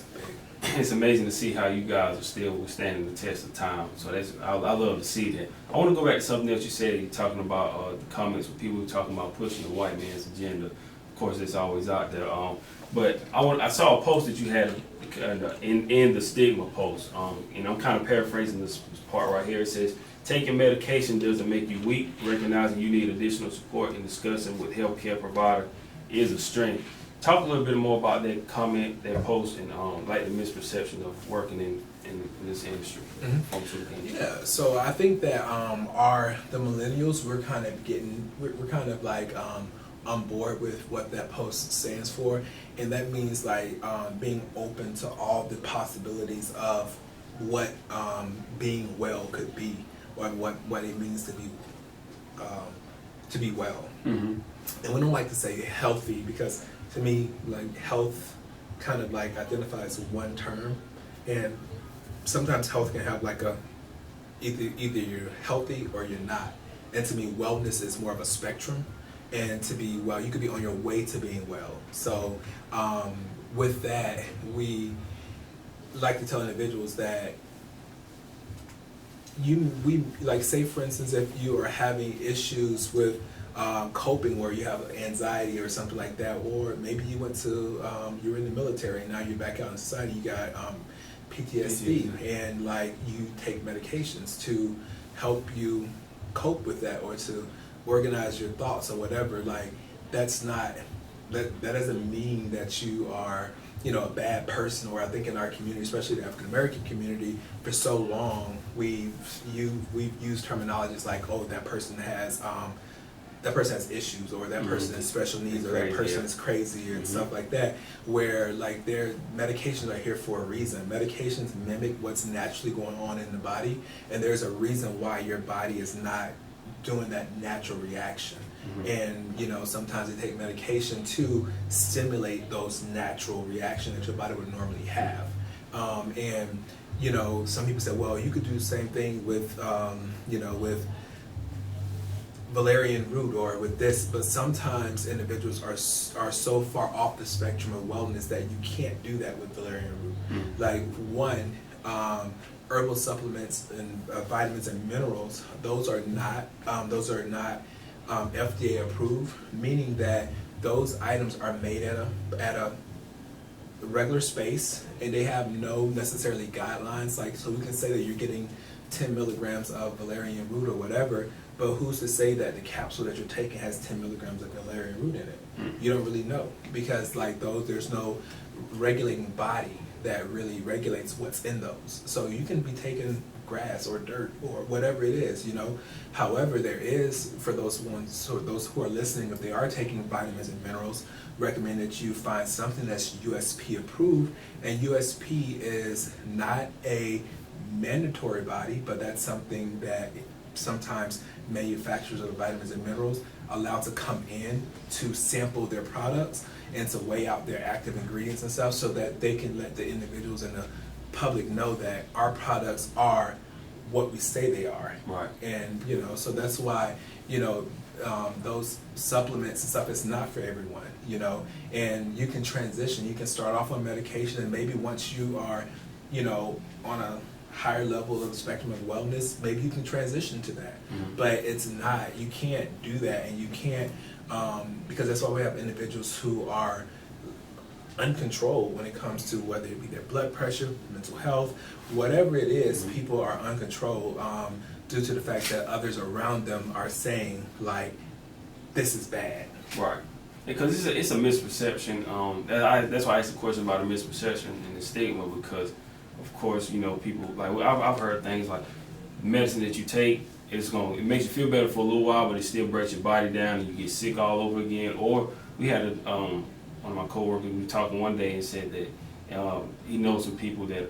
It's amazing to see how you guys are still withstanding the test of time. So I love to see that. I want to go back to something else you said. You're talking about the comments with people talking about pushing the white man's agenda. Of course, it's always out there. But I saw a post that you had in the stigma post. And I'm kind of paraphrasing this part right here. It says, taking medication doesn't make you weak. Recognizing you need additional support and discussing with healthcare provider is a strength. Talk a little bit more about that comment, that post, and like the misperception of working in this industry. Yeah, so I think that the millennials, we're kind of like on board with what that post stands for, and that means like being open to all the possibilities of what being well could be, or what it means to be well. And we don't like to say healthy, because to me, like, health kind of like identifies one term, and sometimes health can have like either you're healthy or you're not. And to me, wellness is more of a spectrum, and to be well, you could be on your way to being well. So with that, we like to tell individuals that we like, say for instance, if you are having issues with coping, where you have anxiety or something like that, or maybe you went to you were in the military and now you're back out in society, you got PTSD, and like you take medications to help you cope with that, or to organize your thoughts or whatever. Like, that doesn't mean that you are a bad person. Or I think in our community, especially the African American community, for so long we've used terminologies like, oh, that person has issues, or that person has special needs, or that person is crazy, and stuff like that, where like their medications are here for a reason. Medications mimic what's naturally going on in the body, and there's a reason why your body is not doing that natural reaction. And sometimes they take medication to stimulate those natural reactions that your body would normally have. And some people say, well, you could do the same thing with with valerian root or with this, but sometimes individuals are so far off the spectrum of wellness that you can't do that with valerian root. Like, one, herbal supplements and vitamins and minerals, those are not FDA approved, meaning that those items are made at a regular space, and they have no necessarily guidelines. Like, so we can say that you're getting 10 milligrams of valerian root or whatever, but who's to say that the capsule that you're taking has 10 milligrams of valerian root in it? You don't really know, because like there's no regulating body that really regulates what's in those. So you can be taking grass or dirt or whatever it is, However, there is, for those who are listening, if they are taking vitamins and minerals, recommend that you find something that's USP approved. And USP is not a mandatory body, but that's something that sometimes manufacturers of vitamins and minerals allow to come in to sample their products and to weigh out their active ingredients and stuff, so that they can let the individuals and the public know that our products are what we say they are. Right. And so that's why those supplements and stuff is not for everyone. And you can transition. You can start off on medication, and maybe once you are on a higher level of the spectrum of wellness, maybe you can transition to that. But it's not, you can't do that, and you can't, because that's why we have individuals who are uncontrolled when it comes to whether it be their blood pressure, mental health, whatever it is. People are uncontrolled due to the fact that others around them are saying like, this is bad. Right. Because it's a misperception. That's why I asked the question about a misperception and the stigma, because of course, you know, people like I've heard things like medicine that you take, it makes you feel better for a little while, but it still breaks your body down and you get sick all over again. Or we had one of my coworkers, we were talking one day and said that he knows some people that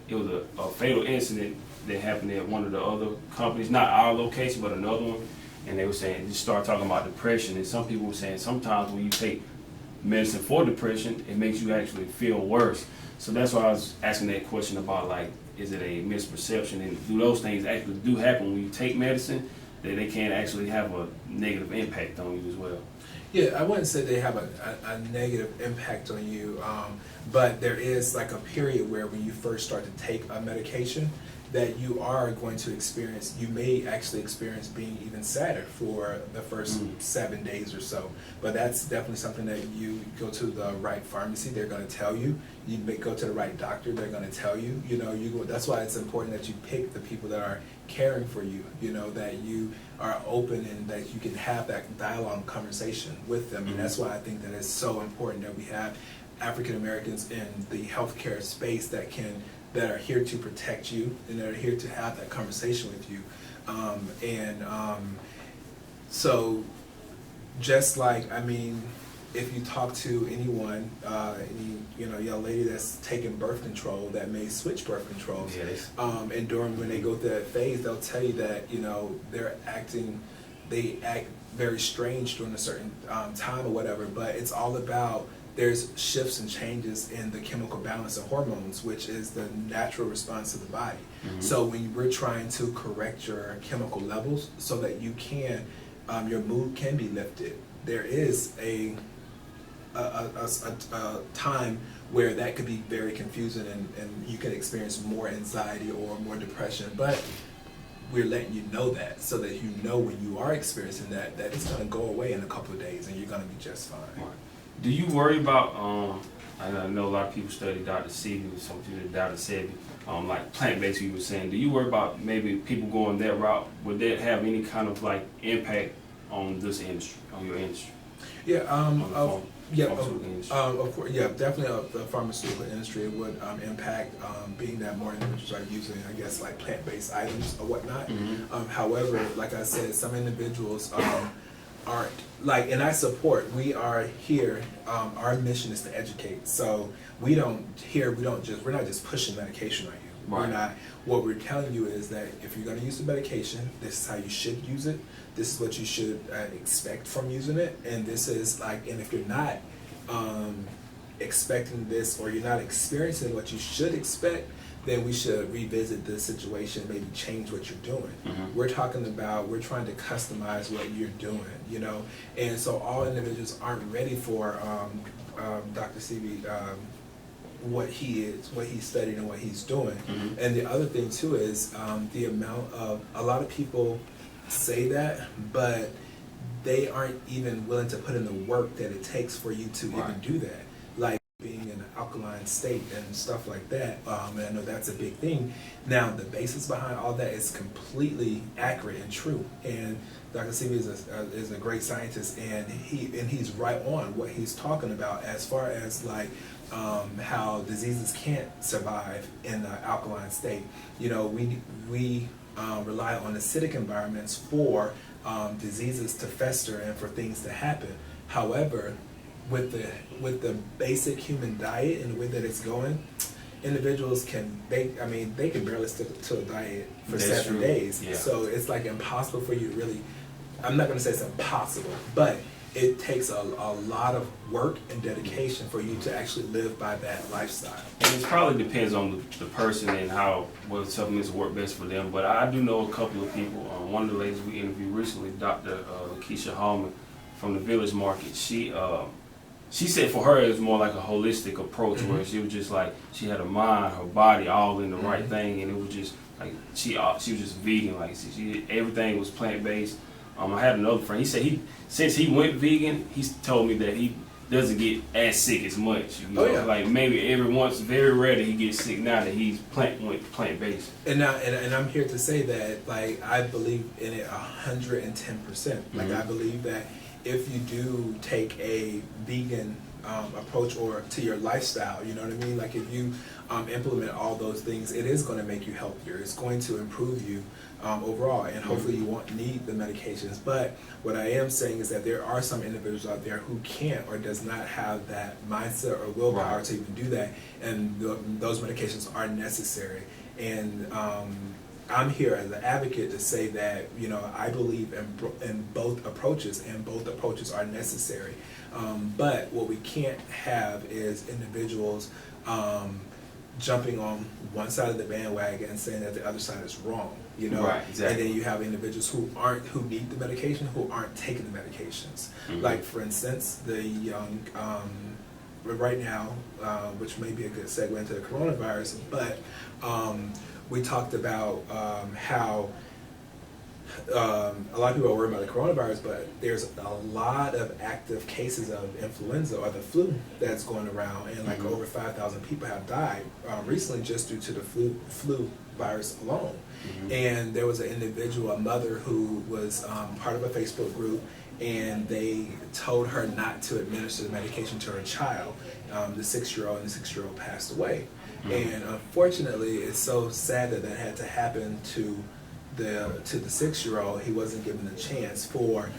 it was a fatal incident that happened at one of the other companies, not our location, but another one. And they were saying, just start talking about depression. And some people were saying sometimes when you take medicine for depression, it makes you actually feel worse. So that's why I was asking that question about, like, is it a misperception? And do those things actually do happen when you take medicine, that they can actually have a negative impact on you as well? Yeah, I wouldn't say they have a negative impact on you, but there is like a period where when you first start to take a medication, that you are going to experience, you may actually experience being even sadder for the first 7 days or so. But that's definitely something that you go to the right pharmacy, they're going to tell you. You may go to the right doctor, they're going to tell you. You know, that's why it's important that you pick the people that are caring for you, you know, that you are open and that you can have that dialogue conversation with them. And that's why I think that it's so important that we have African Americans in the healthcare space that are here to protect you and that are here to have that conversation with you. So just like, I mean, if you talk to anyone, any young lady that's taking birth control that may switch birth controls, Yes. And when they go through that phase, they'll tell you that they act very strange during a certain time or whatever. But it's all about, there's shifts and changes in the chemical balance of hormones, which is the natural response of the body. So when we're trying to correct your chemical levels so that you can, your mood can be lifted, there is a time where that could be very confusing and you can experience more anxiety or more depression. But we're letting you know that so that you know when you are experiencing that it's going to go away in a couple of days and you're going to be just fine. Right. Do you worry about, I know a lot of people study Dr. Sebi, some people Dr. Sebi, like plant-based, you were saying. Do you worry about maybe people going that route? Would that have any kind of like impact on this industry, on your industry? Yeah, Pharmaceutical industry? of course, yeah, definitely the pharmaceutical industry would impact, being that more individuals are using, I guess, like plant-based items or whatnot. However, like I said, some individuals aren't, like, and I support, we are here, our mission is to educate. So we're not just pushing medication on you. Right. What we're telling you is that if you're going to use the medication, this is how you should use it. This is what you should expect from using it. And this is like, and if you're not expecting this or you're not experiencing what you should expect, then we should revisit the situation, maybe change what you're doing. We're trying to customize what you're doing, and so all individuals aren't ready for Dr. Sebi, what he's studied and what he's doing. And the other thing too is the amount of, a lot of people say that, but they aren't even willing to put in the work that it takes for you to even do that. Like being in an alkaline state and stuff like that, and I know that's a big thing. Now the basis behind all that is completely accurate and true, and Dr. Sebi is a great scientist, and he's right on what he's talking about as far as like how diseases can't survive in an alkaline state. We rely on acidic environments for diseases to fester and for things to happen. However, with the basic human diet and the way that it's going, individuals can barely stick to a diet for 7 days. Yeah. So it's like impossible for you to really, I'm not going to say it's impossible, but it takes a lot of work and dedication for you to actually live by that lifestyle. And it probably depends on the person and what supplements work best for them. But I do know a couple of people. One of the ladies we interviewed recently, Dr. Keisha Hallman from the Village Market, she said for her it was more like a holistic approach, where she was just like, she had her mind, her body all in the right thing, and it was just like she was just vegan, like everything was plant-based. I had another friend, he said since he went vegan, he told me that doesn't get as sick as much. You know? Oh, yeah. Like maybe every once, very rarely he gets sick now that he's plant based. And I'm here to say that, like, I believe in it 110%. Like, I believe that if you do take a vegan approach or to your lifestyle, you know what I mean? Like, if you implement all those things, it is going to make you healthier. It's going to improve you overall, and hopefully you won't need the medications. But what I am saying is that there are some individuals out there who can't or does not have that mindset or willpower to even do that, and those medications are necessary. And I'm here as an advocate to say that, you know, I believe in both approaches, and both approaches are necessary. But what we can't have is individuals jumping on one side of the bandwagon and saying that the other side is wrong, you know. Right, exactly. And then you have individuals who need the medication, who aren't taking the medications. Like, for instance, the young right now, which may be a good segue into the coronavirus, but we talked about how a lot of people are worried about the coronavirus, but there's a lot of active cases of influenza or the flu that's going around, and like over 5,000 people have died recently just due to the flu virus alone. And there was an individual, a mother, who was part of a Facebook group, and they told her not to administer the medication to her child, the 6-year-old, and the 6-year-old passed away. And unfortunately, it's so sad that that had to happen to the 6-year-old. He wasn't given a chance for,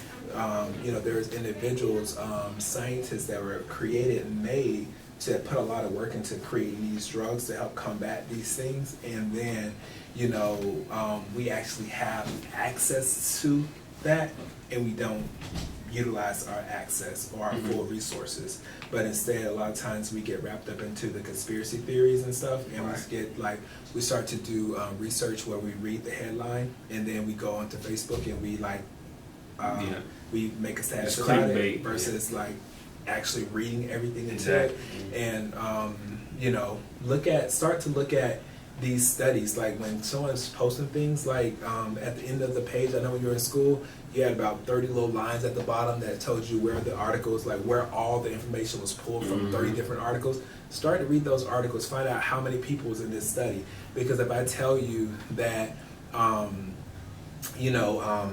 you know, there's individuals, scientists that were created and made to put a lot of work into creating these drugs to help combat these things. And then, you know, we actually have access to that, and we don't utilize our access or our full resources. But instead, a lot of times we get wrapped up into the conspiracy theories and stuff, and we start to do research where we read the headline, and then we go onto Facebook and we we make a status about it versus like actually reading everything into it. And you know, start to look at these studies. Like when someone's posting things, like at the end of the page, I know when you were in school, you had about 30 little lines at the bottom that told you where the articles, like where all the information was pulled from 30 different articles. Start to read those articles, find out how many people was in this study. Because if I tell you that, you know,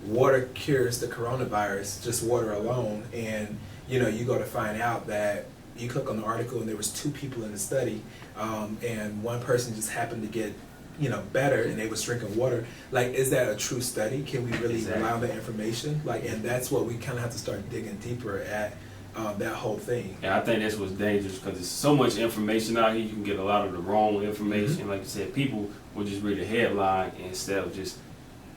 water cures the coronavirus, just water alone, and you know, you go to find out that you click on the article and there was 2 people in the study, and one person just happened to get, you know, better, and they was drinking water. Like, is that a true study? Can we really rely on that information? Like, and that's what we kind of have to start digging deeper at, that whole thing. Yeah, I think that's what's dangerous, because there's so much information out here. You can get a lot of the wrong information. Like you said, people will just read a headline instead of just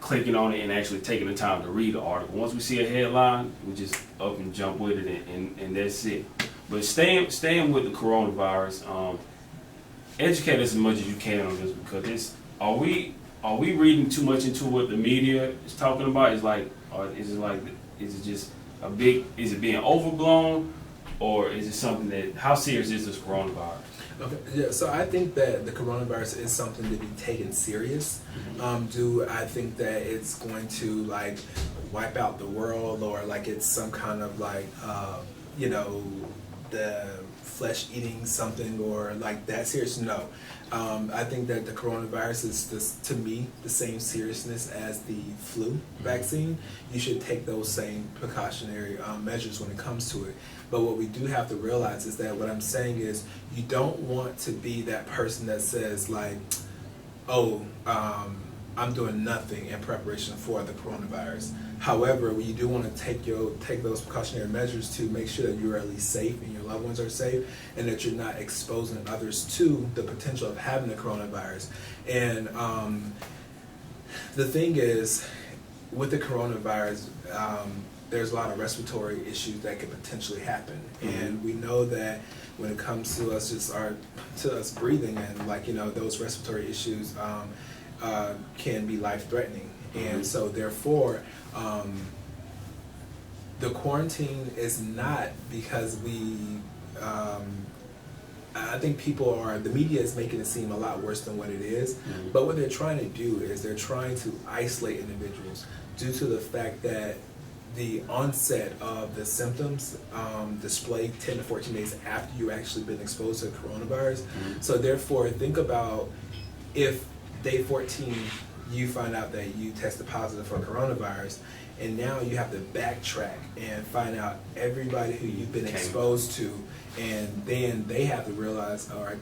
clicking on it and actually taking the time to read the article. Once we see a headline, we just up and jump with it, and that's it. But staying with the coronavirus, educate us as much as you can on this, because are we reading too much into what the media is talking about? Is it being overblown, or is it something that, how serious is this coronavirus? Okay. Yeah, so I think that the coronavirus is something to be taken serious. Do I think that it's going to like wipe out the world, or like it's some kind of like you know, the flesh eating something, or like that serious? No. I think that the coronavirus is, to me, the same seriousness as the flu vaccine. You should take those same precautionary measures when it comes to it. But what we do have to realize is that what I'm saying is, you don't want to be that person that says like, oh, I'm doing nothing in preparation for the coronavirus. However, you do want to take those precautionary measures to make sure that you're at least safe and your loved ones are safe, and that you're not exposing others to the potential of having the coronavirus. And the thing is, with the coronavirus, there's a lot of respiratory issues that could potentially happen, and we know that when it comes to us breathing, and like, you know, those respiratory issues can be life-threatening. And so therefore, the quarantine is not because I think the media is making it seem a lot worse than what it is. But what they're trying to do is they're trying to isolate individuals due to the fact that the onset of the symptoms display 10 to 14 days after you actually been exposed to coronavirus. So therefore, think about if day 14 you find out that you tested positive for coronavirus, and now you have to backtrack and find out everybody who you've been exposed to, and then they have to realize, all right,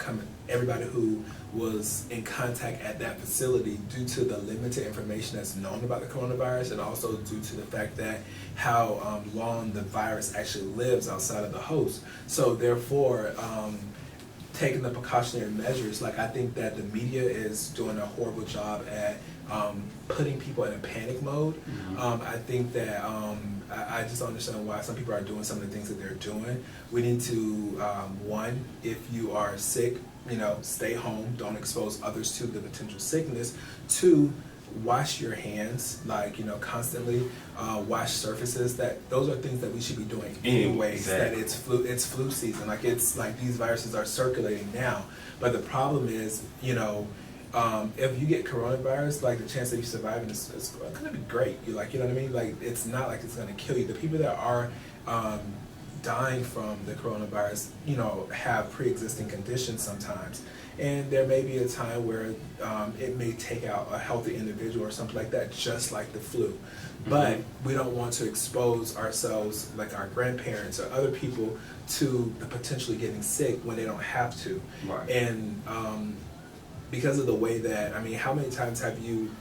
everybody who was in contact at that facility due to the limited information that's known about the coronavirus, and also due to the fact that how long the virus actually lives outside of the host. So therefore, taking the precautionary measures, like I think that the media is doing a horrible job at putting people in a panic mode. I think that I just don't understand why some people are doing some of the things that they're doing. We need to, one, if you are sick, stay home, don't expose others to the potential sickness. Two, wash your hands, constantly. Wash surfaces. Those are things that we should be doing anyways. Exactly. That it's flu season. It's like these viruses are circulating now. But the problem is, if you get coronavirus, the chance that you survive is going to be great. You know what I mean? It's not like it's going to kill you. The people that are dying from the coronavirus, have pre-existing conditions sometimes. And there may be a time where it may take out a healthy individual or something like that, just like the flu. But we don't want to expose ourselves, like our grandparents or other people, to the potentially getting sick when they don't have to. Right. And because of the way that, how many times have you,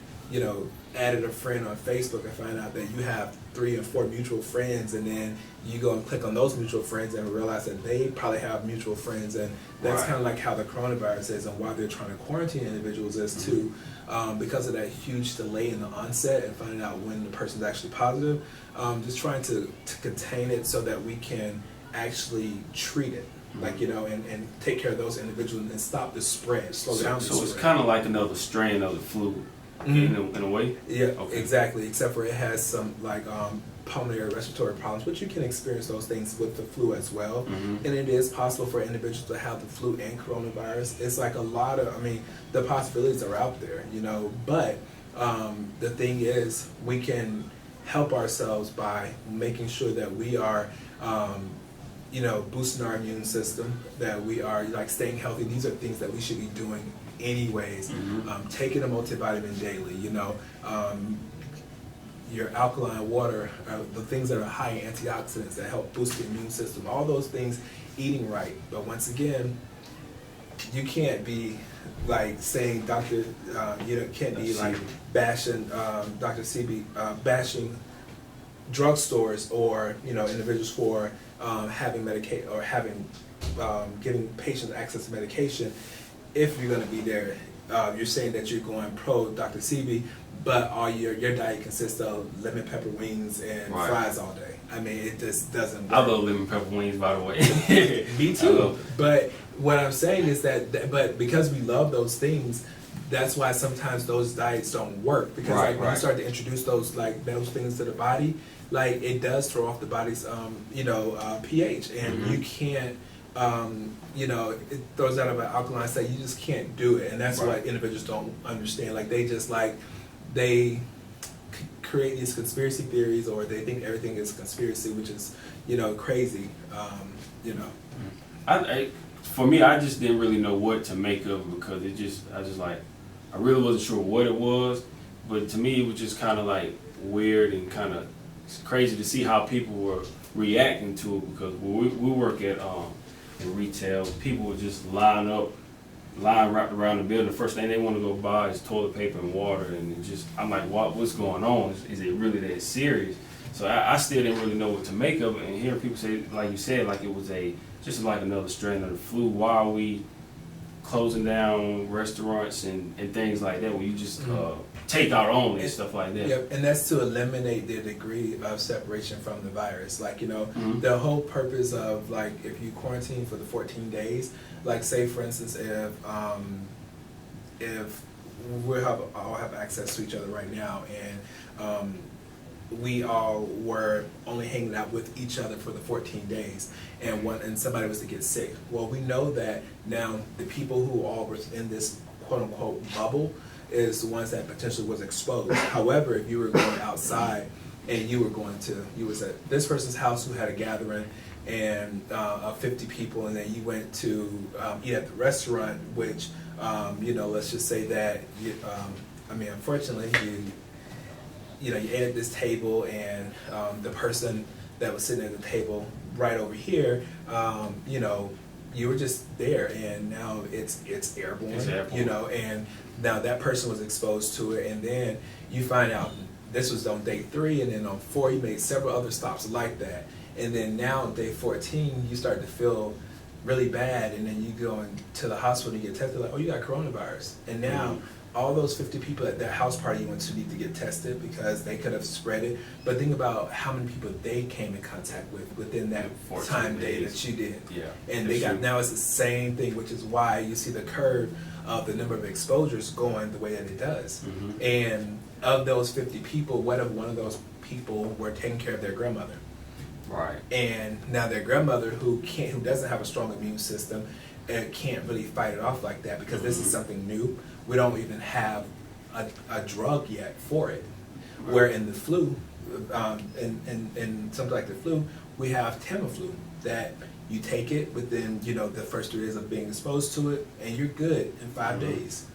added a friend on Facebook and find out that you have 3 and 4 mutual friends, and then you go and click on those mutual friends and realize that they probably have mutual friends, and that's kind of like how the coronavirus is, and why they're trying to quarantine individuals is too, because of that huge delay in the onset and finding out when the person's actually positive, just trying to contain it so that we can actually treat it. And take care of those individuals and stop the spread, slow down the spread. So it's kind of like another strain of the flu, in a way? Yeah, exactly, except for it has some pulmonary respiratory problems, but you can experience those things with the flu as well. And it is possible for individuals to have the flu and coronavirus. It's like a lot of, the possibilities are out there, but the thing is, we can help ourselves by making sure that we are boosting our immune system, that we are staying healthy. These are things that we should be doing anyways. Taking a multivitamin daily, your alkaline water, the things that are high in antioxidants that help boost the immune system, all those things, eating right. But once again, you can't be saying Dr. Can't be bashing Dr. CB, bashing drugstores or individuals for having medication or giving patients access to medication. If you're going to be there, you're saying that you're going pro Dr. CB, but all your diet consists of lemon pepper wings and fries all day. It just doesn't work. I love lemon pepper wings, by the way. Me too. But what I'm saying is but because we love those things, that's why sometimes those diets don't work, because when you start to introduce those things to the body, it does throw off the body's pH, and you can't it throws out of an alkaline state. You just can't do it, and that's what individuals don't understand. They create these conspiracy theories, or they think everything is a conspiracy, which is crazy. For me, I just didn't really know what to make of it, because I really wasn't sure what it was, but to me it was just kind of weird and kind of crazy to see how people were reacting to it, because we work at in retail, people would just line wrapped around the building. The first thing they want to go buy is toilet paper and water, and I'm like, what's going on? Is it really that serious? So I still didn't really know what to make of it, and hearing people say, like you said, it was just like another strain of the flu. Why are we closing down restaurants and things like that, where you just take out only and stuff like that? Yep, and that's to eliminate the degree of separation from the virus. The whole purpose of if you quarantine for the 14 days, say for instance, if we all have access to each other right now, and we all were only hanging out with each other for the 14 days, and somebody was to get sick. Well, we know that now the people who all were in this quote-unquote bubble is the ones that potentially was exposed. However, if you were going outside and you was at this person's house who had a gathering and of 50 people, and then you went to eat at the restaurant, which let's just say that unfortunately you ate at this table, and the person that was sitting at the table right over here, you were just there, and now it's airborne, and now that person was exposed to it, and then you find out this was on day 3, and then on 4 you made several other stops like that, and then now on day 14 you start to feel really bad, and then you go into the hospital and you get tested, like, oh, you got coronavirus, and now all those 50 people at that house party you went to need to get tested because they could have spread it. But think about how many people they came in contact with within that time day that you did. Yeah. And now it's the same thing, which is why you see the curve of the number of exposures going the way that it does. Mm-hmm. And of those 50 people, what if one of those people were taking care of their grandmother? Right. And now their grandmother, who doesn't have a strong immune system, can't really fight it off like that because this is something new. We don't even have a drug yet for it. Right. Where in the flu, in something like the flu, we have Tamiflu that you take it within the first 3 days of being exposed to it, and you're good in 5 days.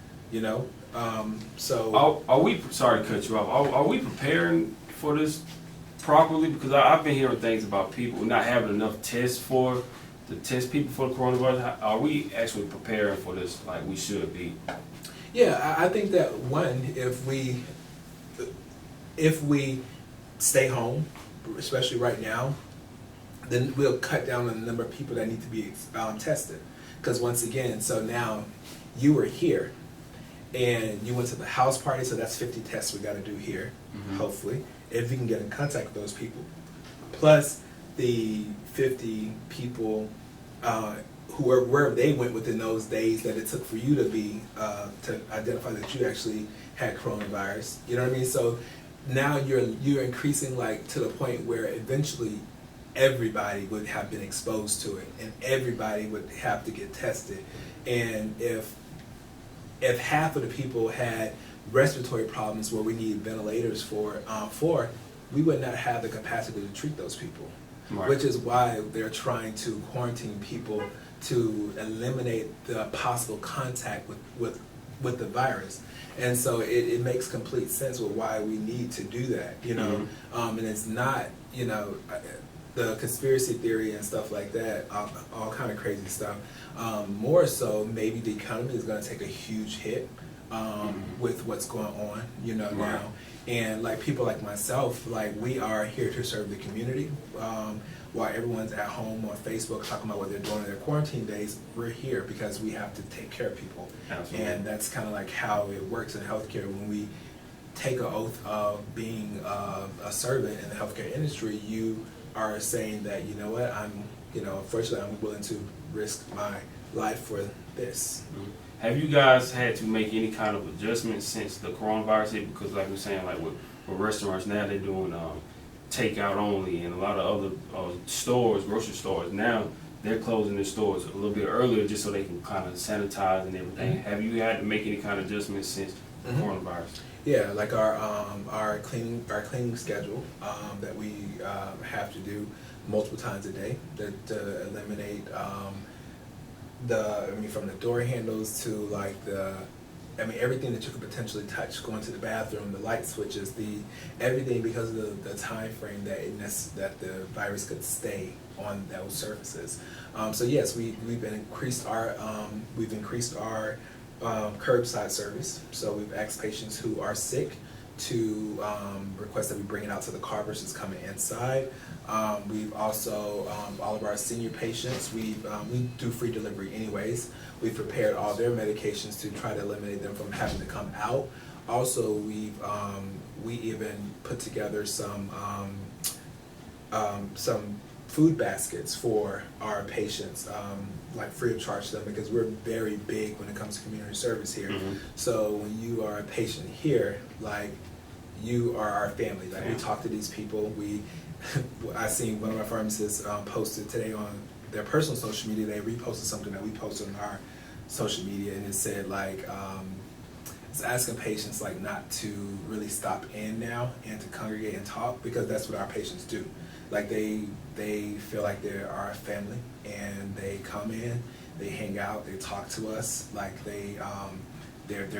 So are we? Sorry to cut you off. Are we preparing for this properly? Because I've been hearing things about people not having enough tests to test people for the coronavirus. Are we actually preparing for this like we should be? Yeah, I think that if we stay home, especially right now, then we'll cut down on the number of people that need to be tested. Because once again, so now you were here and you went to the house party, so that's 50 tests we got to do here, hopefully, if you can get in contact with those people. Plus the 50 people where they went within those days that it took for you to identify that you actually had coronavirus. You know what I mean? So now you're increasing to the point where eventually everybody would have been exposed to it, and everybody would have to get tested. And if half of the people had respiratory problems where we need ventilators for, we would not have the capacity to treat those people. Right. Which is why they're trying to quarantine people to eliminate the possible contact with the virus. And so it makes complete sense with why we need to do that, and it's not, the conspiracy theory and stuff like that, all kind of crazy stuff. More so, maybe the economy is going to take a huge hit with what's going on, now. And people like myself, we are here to serve the community. While everyone's at home on Facebook talking about what they're doing in their quarantine days, we're here because we have to take care of people. Absolutely. And that's kind of like how it works in healthcare. When we take an oath of being a servant in the healthcare industry, you are saying that, you know what, unfortunately, I'm willing to risk my life for this. Mm-hmm. Have you guys had to make any kind of adjustments since the coronavirus hit? Because like we're saying, with restaurants now, they're doing takeout only, and a lot of other stores, grocery stores, now they're closing their stores a little bit earlier just so they can kind of sanitize and everything. Mm-hmm. Have you had to make any kind of adjustments since the coronavirus? Yeah, like our cleaning schedule that we have to do multiple times a day to eliminate from the door handles to everything that you could potentially touch, going to the bathroom, the light switches, everything, because of the time frame that the virus could stay on those surfaces. So yes, we've increased our curbside service. So we've asked patients who are sick to request that we bring it out to the car versus coming inside. We've also, all of our senior patients, we do free delivery anyways. We've prepared all their medications to try to eliminate them from having to come out. Also, we even put together some food baskets for our patients, free of charge to them, because we're very big when it comes to community service here. Mm-hmm. So when you are a patient here, you are our family. We talk to these people. I seen one of our pharmacists posted today on their personal social media. They reposted something that we posted on our social media, and it said is asking patients like not to really stop in now and to congregate and talk, because that's what our patients do. Like they feel like they're our family, and they come in, they hang out, they talk to us like they're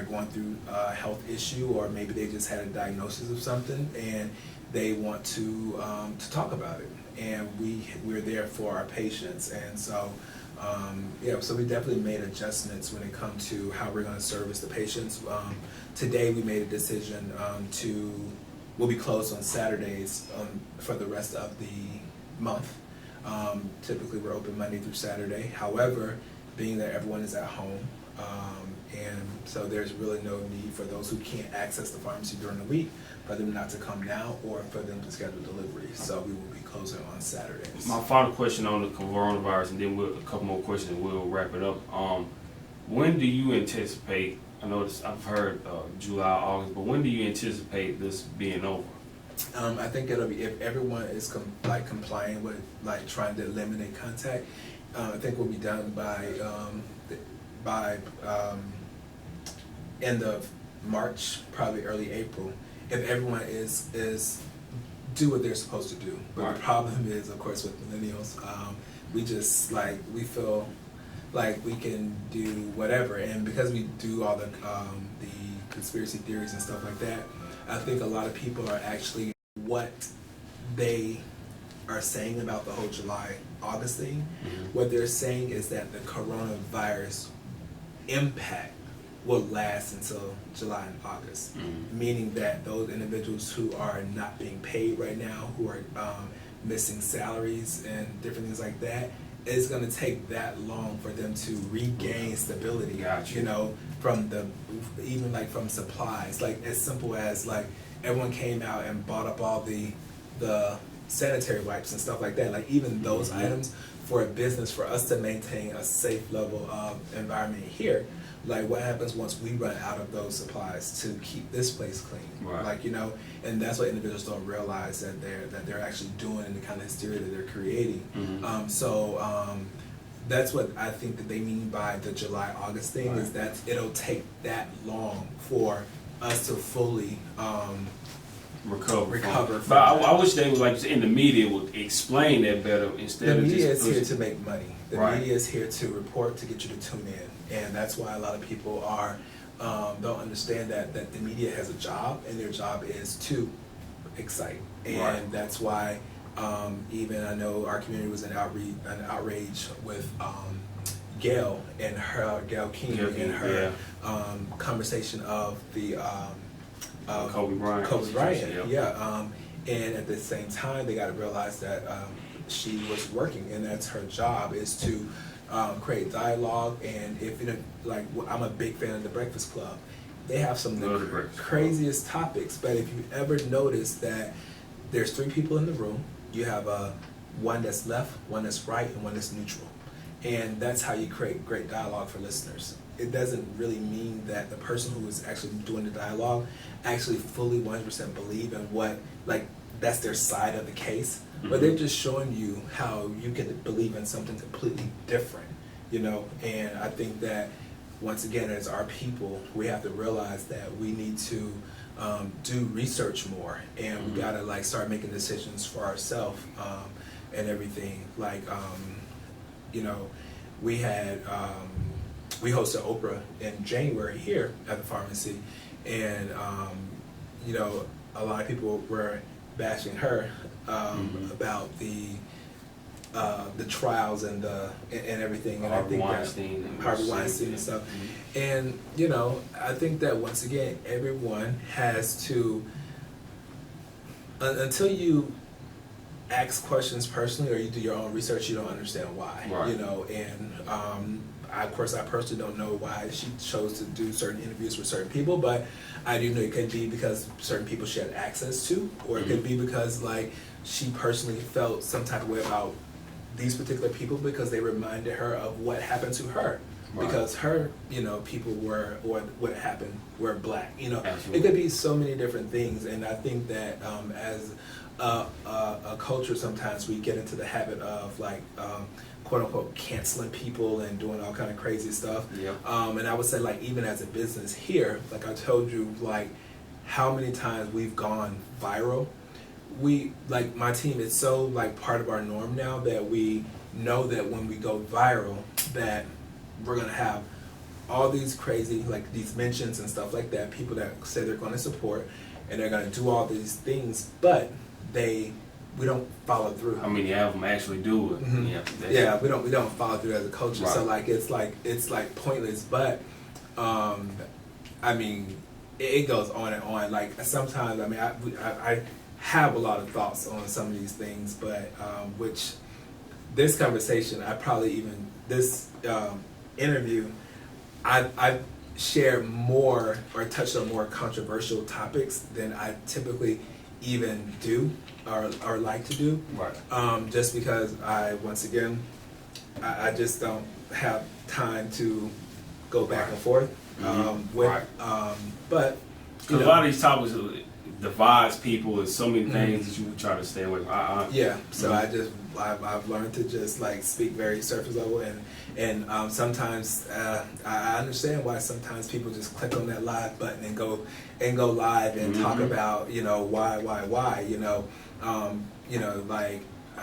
going through a health issue, or maybe they just had a diagnosis of something and they want to talk about it, and we're there for our patients. And so so we definitely made adjustments when it comes to how we're going to service the patients. Today we made a decision we'll be closed on Saturdays for the rest of the month. Typically we're open Monday through Saturday. However, being that everyone is at home, and so there's really no need for those who can't access the pharmacy during the week for them not to come now, or for them to schedule delivery. So we will be closing on Saturdays. My final question on the coronavirus, and then a couple more questions, and we'll wrap it up. When do you anticipate? I know I've heard July, August, but when do you anticipate this being over? I think it'll be, if everyone is complying with trying to eliminate contact. I think we'll be done by end of March, probably early April, if everyone is do what they're supposed to do. But right. The problem is, of course, with millennials, we just we feel like we can do whatever, and because we do all the conspiracy theories and stuff like that, I think a lot of people are actually what they are saying about the whole July, August thing. Mm-hmm. What they're saying is that the coronavirus impact will last until July and August, meaning that those individuals who are not being paid right now, who are missing salaries and different things like that, it's going to take that long for them to regain stability. Gotcha. You know, from from supplies, as simple as everyone came out and bought up all the sanitary wipes and stuff like that. Even those items, for a business, for us to maintain a safe level of environment here, what happens once we run out of those supplies to keep this place clean? Right. And that's what individuals don't realize, that they're actually doing, and the kind of hysteria that they're creating. Mm-hmm. That's what I think that they mean by the July, August thing, is that it'll take that long for us to fully recover from but I wish they would, in the media, would explain that better instead of just... The media is here to make money. The right. media is here to report, to get you to tune in, and that's why a lot of people don't understand that the media has a job, and their job is to excite, and right. that's why even I know our community was in outrage with Gail King and her conversation of the Kobe Bryant. Yeah. And at the same time, they got to realize that she was working, and that's her job, is to create dialogue. And I'm a big fan of the Breakfast Club. They have some of the craziest topics, but if you ever notice that there's 3 people in the room, you have one that's left, one that's right, and one that's neutral. And that's how you create great dialogue for listeners. It doesn't really mean that the person who is actually doing the dialogue actually fully 100% believe in what, that's their side of the case, but they're just showing you how you can believe in something completely different, and I think that, once again, as our people, we have to realize that we need to do research more, and we gotta start making decisions for ourselves, and everything. We hosted Oprah in January here at the pharmacy, and a lot of people were bashing her about the trials and everything, and Harvey I think Harvey Weinstein and stuff. And I think that, once again, everyone has to, until you ask questions personally or you do your own research, you don't understand why. Right. And I personally don't know why she chose to do certain interviews with certain people, but I do know it could be because certain people she had access to, or it could be because she personally felt some type of way about these particular people because they reminded her of what happened to her. Right. Because her, people were, or what happened, were black. Absolutely. It could be so many different things, and I think that as a culture sometimes we get into the habit of like quote unquote canceling people and doing all kind of crazy stuff. Yep. And I would say like even as a business here, like I told you, like how many times we've gone viral. We like my team, it's so like part of our norm now that we know that when we go viral that we're gonna have all these crazy like these mentions and stuff like that, people that say they're going to support and they're going to do all these things, but we don't follow through. How many of them actually do it? Mm-hmm. Yeah, we don't follow through as a culture. Right. So like it's like pointless. But I mean, it goes on and on. Like sometimes, I mean, I have a lot of thoughts on some of these things, but which this conversation, I probably even this interview, I share more or touch on more controversial topics than I typically even do or like to do. Right. Just because once again, I just don't have time to go back and forth with. But a lot of these topics divides people. There's so many things that you try to stay away from. Yeah. So I've learned to just like speak very surface level and sometimes I understand why sometimes people just click on that live button and go live and talk about why like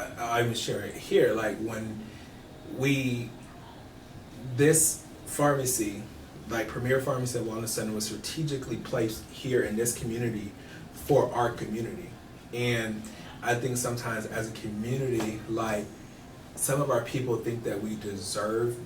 I even share it here, like when this pharmacy, like Premier Pharmacy and Wellness Center, was strategically placed here in this community for our community. And I think sometimes as a community, like some of our people think that we deserve,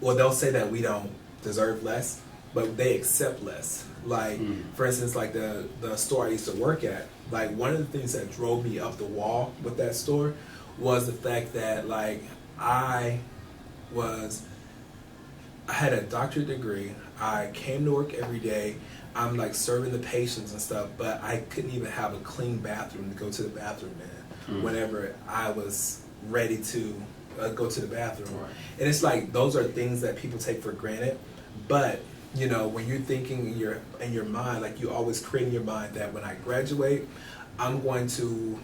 well, they'll say that we don't deserve less, but they accept less. Like, for instance, like the store I used to work at, like one of the things that drove me up the wall with that store was the fact that like I had a doctorate degree, I came to work every day, I'm like serving the patients and stuff, but I couldn't even have a clean bathroom to go to the bathroom in whenever I was ready to go to the bathroom. Right. And it's like those are things that people take for granted, but you know, when you're thinking in your mind, like you always create in your mind that when I graduate, I'm going to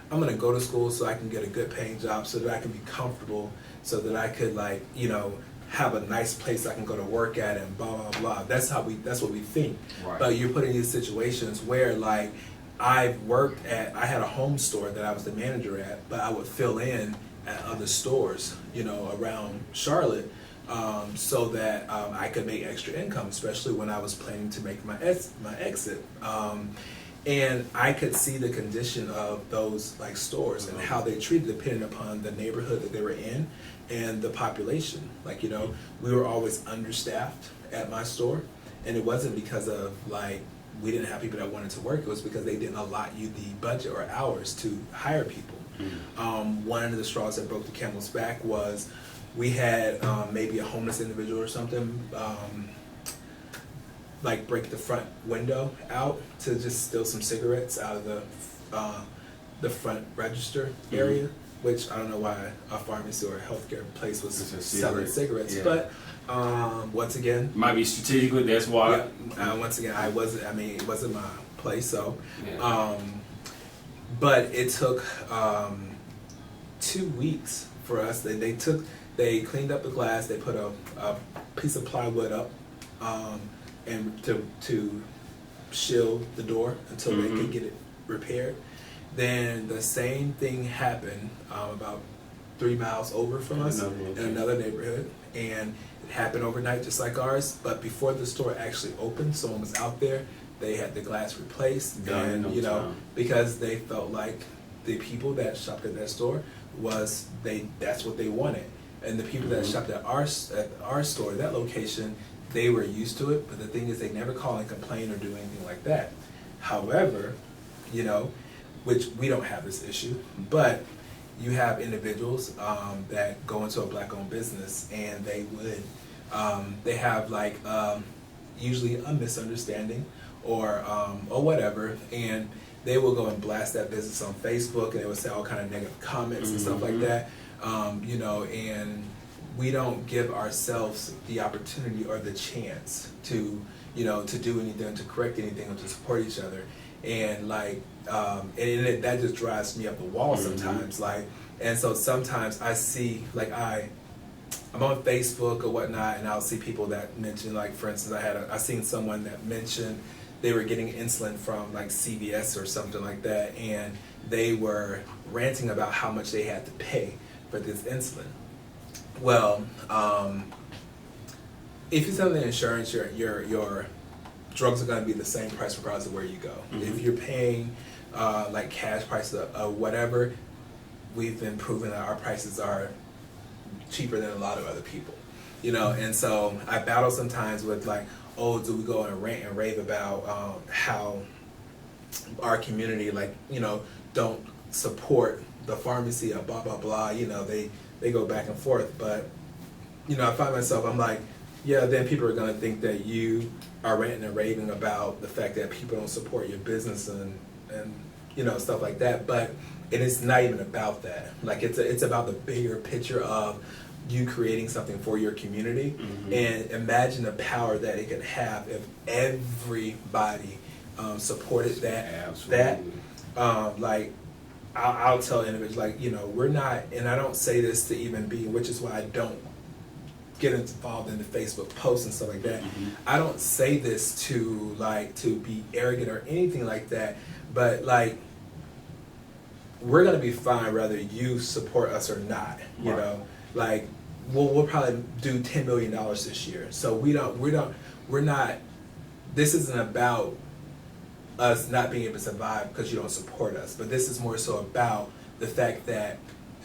go to school so I can get a good paying job, so that I can be comfortable, so that I could like, you know, have a nice place I can go to work at and blah blah blah. That's what we think. Right. But you're put in these situations where like I had a home store that I was the manager at, but I would fill in at other stores, you know, around Charlotte, so that I could make extra income, especially when I was planning to make my exit. And I could see the condition of those like stores and how they treated, depending upon the neighborhood that they were in and the population. Like, you know, we were always understaffed at my store, and it wasn't because of like we didn't have people that wanted to work. It was because they didn't allot you the budget or hours to hire people. One of the straws that broke the camel's back was we had maybe a homeless individual or something like break the front window out to just steal some cigarettes out of the front register area, which I don't know why a pharmacy or a healthcare place was selling cigarettes, but once again, might be strategically. That's why. Yeah, once again, it wasn't my place, so. But it took 2 weeks for us. They cleaned up the glass. They put a piece of plywood up, and to shield the door until they could get it repaired. Then the same thing happened about 3 miles over from us in another neighborhood, and it happened overnight just like ours. But before the store actually opened, someone was out there. They had the glass replaced, and you know, because they felt like the people that shopped at that store that's what they wanted, and the people that shopped at our store, that location, they were used to it. But the thing is, they never call and complain or do anything like that. However, you know, which we don't have this issue, but you have individuals that go into a black-owned business, and they have like usually a misunderstanding or whatever, and they will go and blast that business on Facebook, and they will say all kind of negative comments and stuff like that, you know, and we don't give ourselves the opportunity or the chance to, you know, to do anything, to correct anything, or to support each other. and like that just drives me up the wall sometimes. Like, and so sometimes I see like I'm on Facebook or whatnot, and I'll see people that mention, like, for instance, I seen someone that mentioned they were getting insulin from like CVS or something like that, and they were ranting about how much they had to pay for this insulin. Well, if you sell the insurance, your drugs are going to be the same price regardless of where you go. If you're paying like cash prices of whatever, we've been proving that our prices are cheaper than a lot of other people, you know. And so I battle sometimes with like, oh, do we go and rant and rave about how our community, like, you know, don't support the pharmacy or blah blah blah, you know, they go back and forth. But you know, I find myself, I'm like, yeah, then people are going to think that you are ranting and raving about the fact that people don't support your business and you know, stuff like that. But it is not even about that. Like, it's about the bigger picture of you creating something for your community. And imagine the power that it could have if everybody supported that. Absolutely. That like, I'll tell individuals, like, you know, we're not, and I don't say this to even be, which is why I don't get involved in the Facebook posts and stuff like that. I don't say this to be arrogant or anything like that, but like, we're gonna be fine whether you support us or not. You know, like, we'll probably do $10 million this year. So we're not. This isn't about us not being able to survive because you don't support us, but this is more so about the fact that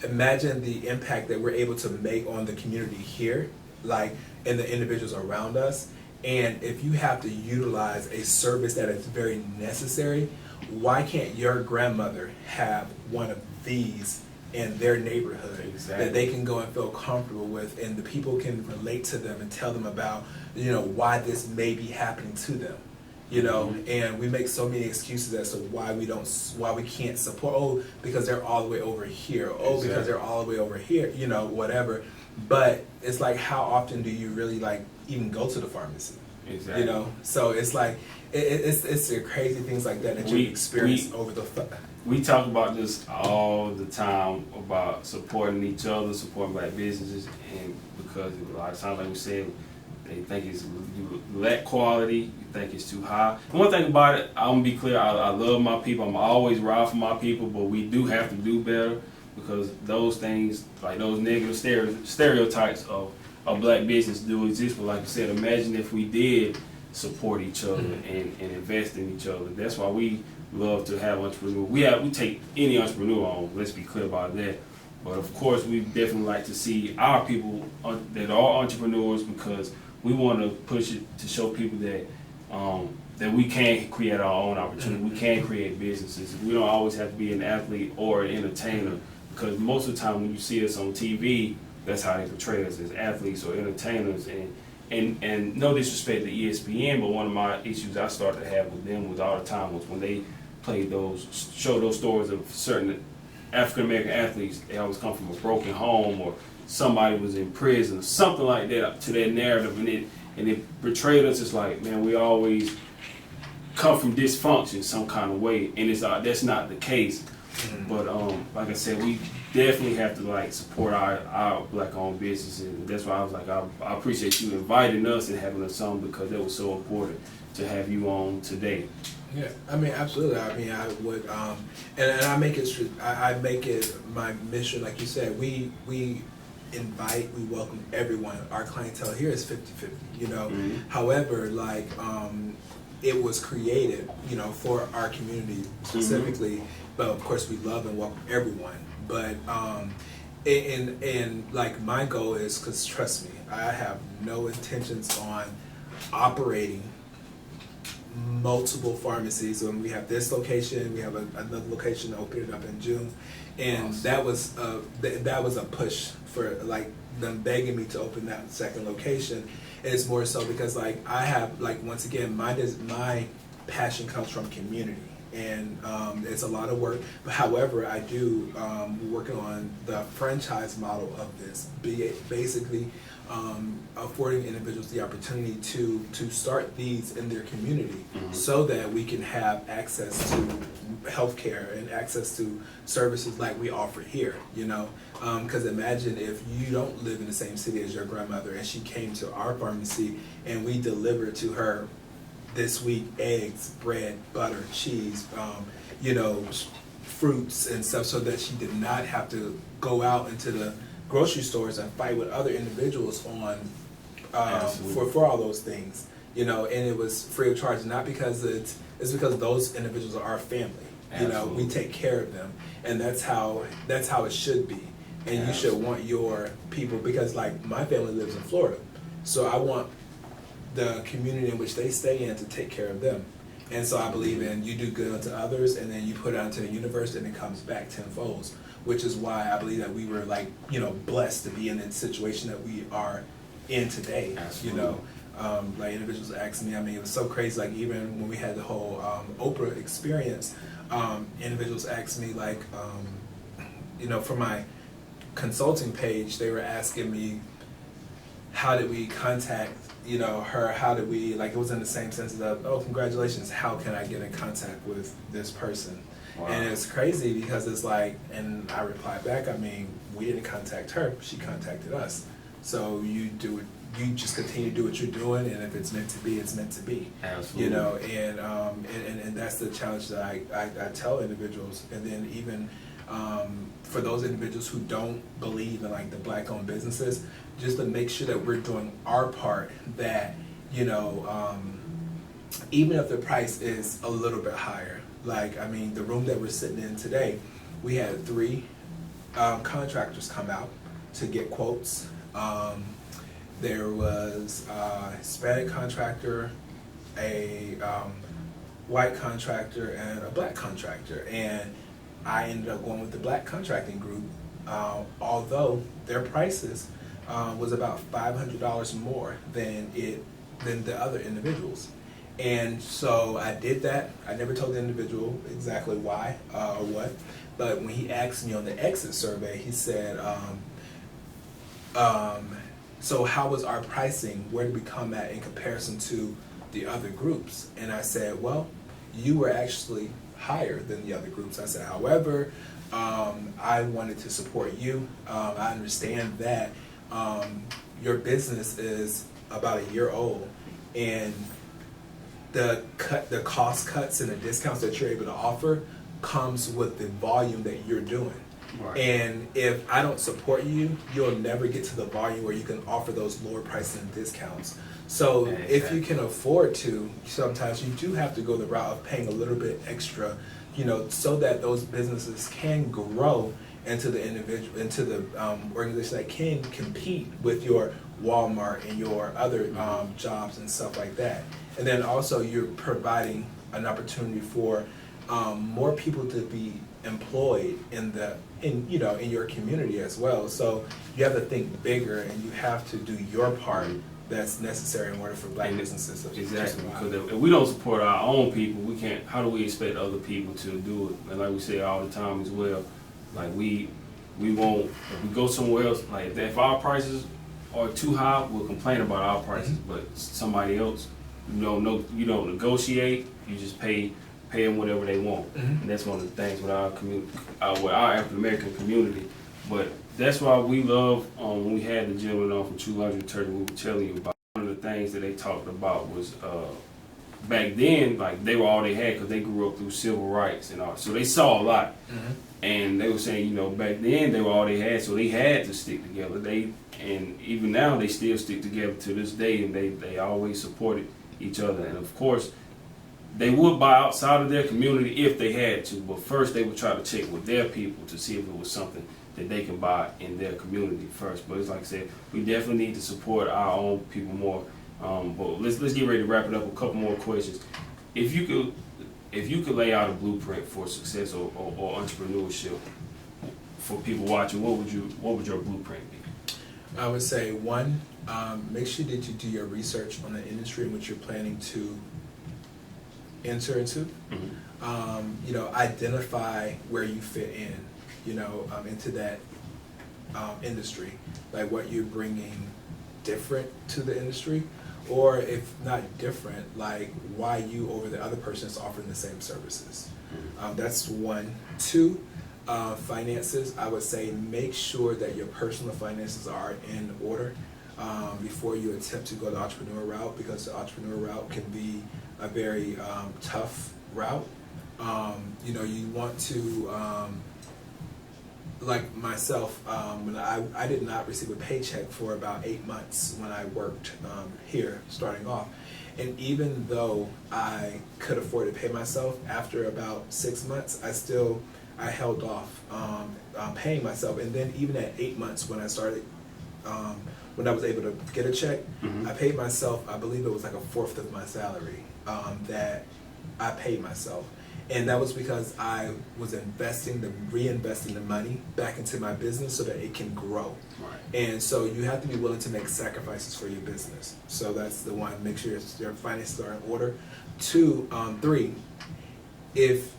imagine the impact that we're able to make on the community here, like, and the individuals around us. And if you have to utilize a service that is very necessary, why can't your grandmother have one of these in their neighborhood that they can go and feel comfortable with, and the people can relate to them and tell them about, you know, why this may be happening to them, you know? And we make so many excuses as to why we can't support. Oh, because they're all the way over here. Oh, because they're all the way over here, you know, whatever. But it's like, how often do you really like even go to the pharmacy? You know, so it's like it's the crazy things like that you experience over the. We talk about this all the time about supporting each other, supporting black businesses, and because a lot of times, like we said, they think it's you lack quality, you think it's too high. And one thing about it, I'm gonna be clear, I love my people, I'm always ride for my people, but we do have to do better, because those things, like those negative stereotypes of black business do exist. But like I said, imagine if we did support each other and invest in each other. That's why we love to have entrepreneurs. We take any entrepreneur on, let's be clear about that. But of course, we definitely like to see our people that are entrepreneurs, because we want to push it to show people that that we can create our own opportunity. We can create businesses. We don't always have to be an athlete or an entertainer, because most of the time when you see us on TV, that's how they portray us, as athletes or entertainers. And no disrespect to ESPN, but one of my issues I started to have with them was all the time was when they show those stories of certain African American athletes. They always come from a broken home, or somebody was in prison, or something like that, to their narrative, and it betrayed us. It's like, man, we always come from dysfunction some kind of way, and that's not the case. But like I said, we definitely have to like support our black-owned businesses, and that's why I was like, I appreciate you inviting us and having us on, because that was so important to have you on today. Yeah, I mean, absolutely. I mean, I would, and I make it my mission, like you said. We welcome everyone. Our clientele here is 50-50, you know. However, like, it was created, you know, for our community specifically. But of course, we love and welcome everyone. But and like, my goal is, because trust me, I have no intentions on operating multiple pharmacies. When we have this location, we have another location opening up in June, and awesome. that was a push for like them begging me to open that second location. And it's more so because, like, I have, like, once again, my passion comes from community. and it's a lot of work. But however, I do working on the franchise model of this, basically affording individuals the opportunity to start these in their community, so that we can have access to healthcare and access to services like we offer here. Because imagine if you don't live in the same city as your grandmother and she came to our pharmacy and we delivered to her this week eggs, bread, butter, cheese, fruits and stuff, so that she did not have to go out into the grocery stores and fight with other individuals on for all those things, and it was free of charge, not because it's because those individuals are our family. We take care of them, and that's how it should be. And you should want your people, because like my family lives in Florida, so I want the community in which they stay in to take care of them. And so I believe in you do good unto others, and then you put it out into the universe, and it comes back tenfold. Which is why I believe that we were blessed to be in the situation that we are in today. Absolutely. Like individuals asked me, it was so crazy. Like even when we had the whole Oprah experience, individuals asked me for my consulting page, they were asking me, how did we contact her? How did we, it was in the same sense of, oh, congratulations, how can I get in contact with this person? Wow. And it's crazy because it's and I replied back, we didn't contact her, she contacted us. So you just continue to do what you're doing, and if it's meant to be, it's meant to be. Absolutely. And that's the challenge that I tell individuals. And then even for those individuals who don't believe in the black-owned businesses, just to make sure that we're doing our part, that even if the price is a little bit higher, the room that we're sitting in today, we had 3 contractors come out to get quotes. There was a Hispanic contractor, a white contractor, and a black contractor. And I ended up going with the black contracting group, although their prices was about $500 more than the other individuals. And so I did that. I never told the individual exactly why or what, but when he asked me on the exit survey, he said, so how was our pricing? Where did we come at in comparison to the other groups? And I said, well, you were actually higher than the other groups. I said, however, I wanted to support you. I understand that your business is about a year old, and the cost cuts and the discounts that you're able to offer comes with the volume that you're doing. Right. And if I don't support you, you'll never get to the volume where you can offer those lower prices and discounts. So if you can afford to, sometimes you do have to go the route of paying a little bit extra, so that those businesses can grow into the organization that can compete with your Walmart and your other jobs and stuff like that. And then also you're providing an opportunity for more people to be employed in your community as well. So you have to think bigger, and you have to do your part that's necessary in order for black businesses to exactly survive. Because if we don't support our own people, we can't. How do we expect other people to do it? And like we say all the time as well, we won't. If we go somewhere else, if our prices are too high, we'll complain about our prices. But somebody else, you don't negotiate. You just pay them whatever they want. And that's one of the things with our community, with our African American community. But that's why we love when we had the gentleman on from 200 Turkey, we were telling you about. One of the things that they talked about was back then, they were all they had because they grew up through civil rights and all. So they saw a lot. And they were saying, back then they were all they had, so they had to stick together. And even now they still stick together to this day, and they always supported each other. And of course, they would buy outside of their community if they had to, but first they would try to check with their people to see if it was something that they can buy in their community first. But it's like I said, we definitely need to support our own people more. But let's get ready to wrap it up with a couple more questions. If you could lay out a blueprint for success or entrepreneurship for people watching, what would your blueprint be? I would say 1, make sure that you do your research on the industry in which you're planning to enter into. identify where you fit in, into that industry, like what you're bringing different to the industry, or if not different, like why you over the other person is offering the same services. That's one. Two, finances. I would say make sure that your personal finances are in order before you attempt to go the entrepreneur route, because the entrepreneur route can be a very tough route. You want to, like myself, when I did not receive a paycheck for about 8 months when I worked here starting off. And even though I could afford to pay myself, after about 6 months, I held off paying myself. And then even at 8 months when I started, when I was able to get a check, I paid myself, I believe it was like a fourth of my salary that I paid myself. And that was because I was reinvesting the money back into my business so that it can grow. Right. And so you have to be willing to make sacrifices for your business. So that's the one, make sure your finances are in order. Two, three, if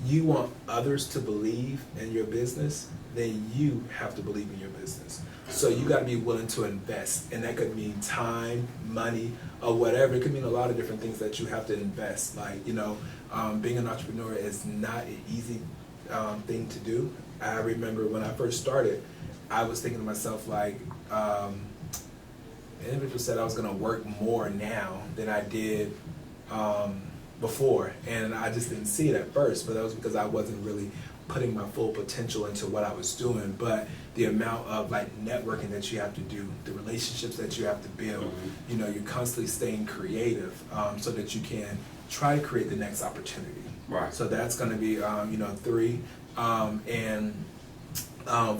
you want others to believe in your business, then you have to believe in your business. So you got to be willing to invest, and that could mean time, money, or whatever. It could mean a lot of different things that you have to invest. Like, being an entrepreneur is not an easy thing to do. I remember when I first started, I was thinking to myself, like, an individual said I was going to work more now than I did before, and I just didn't see it at first, but that was because I wasn't really putting my full potential into what I was doing. But the amount of like networking that you have to do, the relationships that you have to build, you're constantly staying creative so that you can try to create the next opportunity. Right. So that's going to be three, and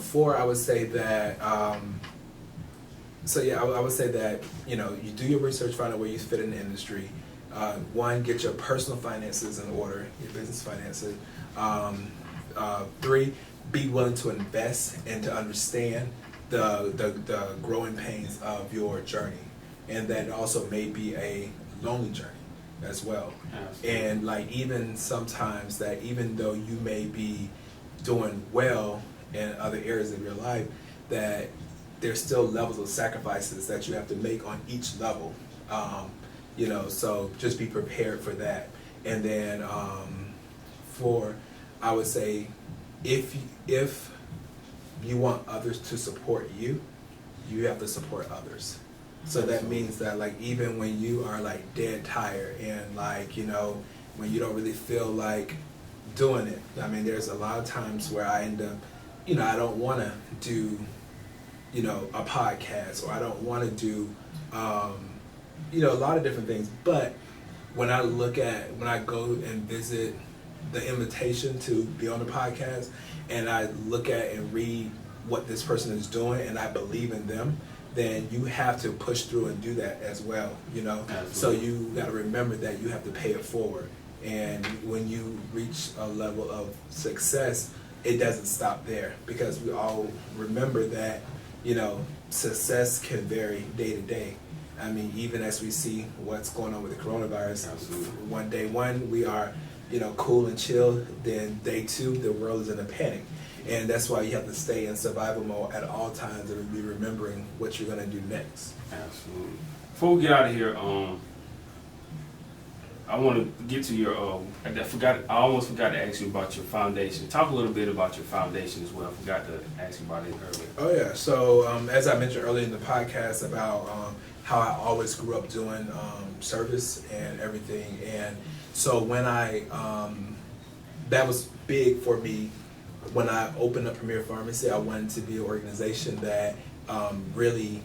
four. I would say that. I would say that you do your research, find out where you fit in the industry. One, get your personal finances in order, your business finances. Three, be willing to invest and to understand the growing pains of your journey, and that also may be a lonely journey as well. Absolutely. And like even sometimes that even though you may be doing well in other areas of your life, that there's still levels of sacrifices that you have to make on each level. So just be prepared for that. And then four, I would say if you want others to support you, you have to support others. So that means that like even when you are like dead tired and like when you don't really feel like doing it, I mean there's a lot of times where I end up I don't want to do a podcast, or I don't want to do a lot of different things. But when I go and visit the invitation to be on the podcast, and I look at and read what this person is doing, and I believe in them, then you have to push through and do that as well, Absolutely. So you got to remember that you have to pay it forward. And when you reach a level of success, it doesn't stop there, because we all remember that, success can vary day to day. I mean, even as we see what's going on with the coronavirus, Absolutely. One day we are, cool and chill. Then day two, the world is in a panic. And that's why you have to stay in survival mode at all times and be remembering what you're going to do next. Absolutely. Before we get out of here, I want to get to your, I almost forgot to ask you about your foundation. Talk a little bit about your foundation as well. I forgot to ask you about it earlier. Oh yeah, so as I mentioned earlier in the podcast about how I always grew up doing service and everything. And so when that was big for me. When I opened up Premier Pharmacy, I wanted to be an organization that really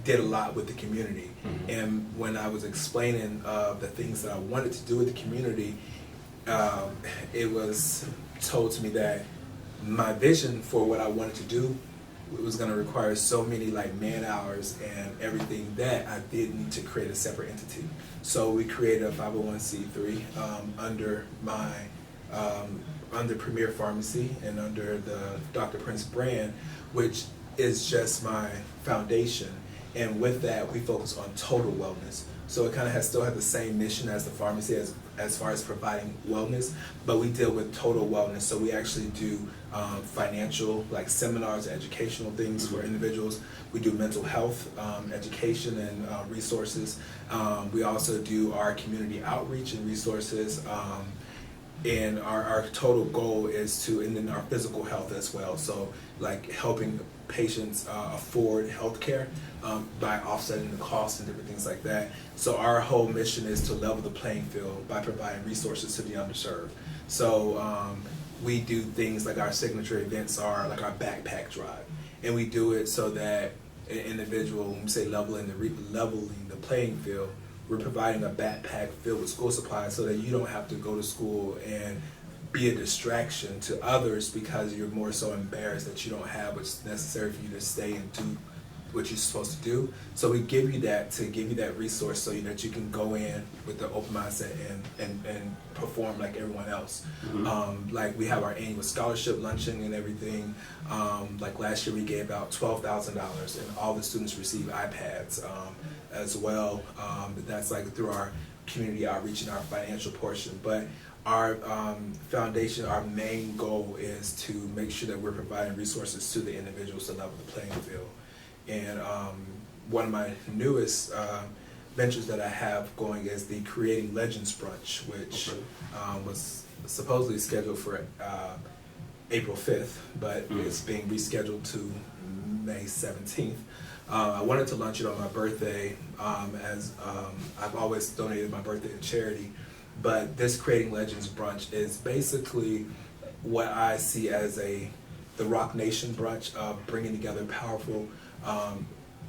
did a lot with the community. Mm-hmm. And when I was explaining the things that I wanted to do with the community, it was told to me that my vision for what I wanted to do was going to require so many man hours and everything that I did need to create a separate entity. So we created a 501c3 under Premier Pharmacy and under the Dr. Prince brand, which is just my foundation. And with that, we focus on total wellness. So it kind of still has the same mission as the pharmacy as far as providing wellness, but we deal with total wellness. So we actually do financial, like seminars, educational things for individuals. We do mental health education and resources. We also do our community outreach and resources. And our total goal is to, and then our physical health as well. So like helping patients afford healthcare by offsetting the costs and different things like that. So our whole mission is to level the playing field by providing resources to the underserved. So we do things like our signature events are like our backpack drive, and we do it so that an individual, when we say leveling the playing field, we're providing a backpack filled with school supplies so that you don't have to go to school and be a distraction to others because you're more so embarrassed that you don't have what's necessary for you to stay and do what you're supposed to do. So we give you that to give you that resource so that you can go in with the open mindset and perform like everyone else. Like we have our annual scholarship luncheon and everything. Like last year we gave out $12,000 and all the students received iPads as well. That's like through our community outreach and our financial portion. But our foundation, our main goal is to make sure that we're providing resources to the individuals to level the playing field. And one of my newest ventures that I have going is the Creating Legends Brunch, which was supposedly scheduled for April 5th, but it's being rescheduled to May 17th. I wanted to launch it on my birthday, as I've always donated my birthday to charity. But this Creating Legends Brunch is basically what I see as the Rock Nation brunch of bringing together powerful,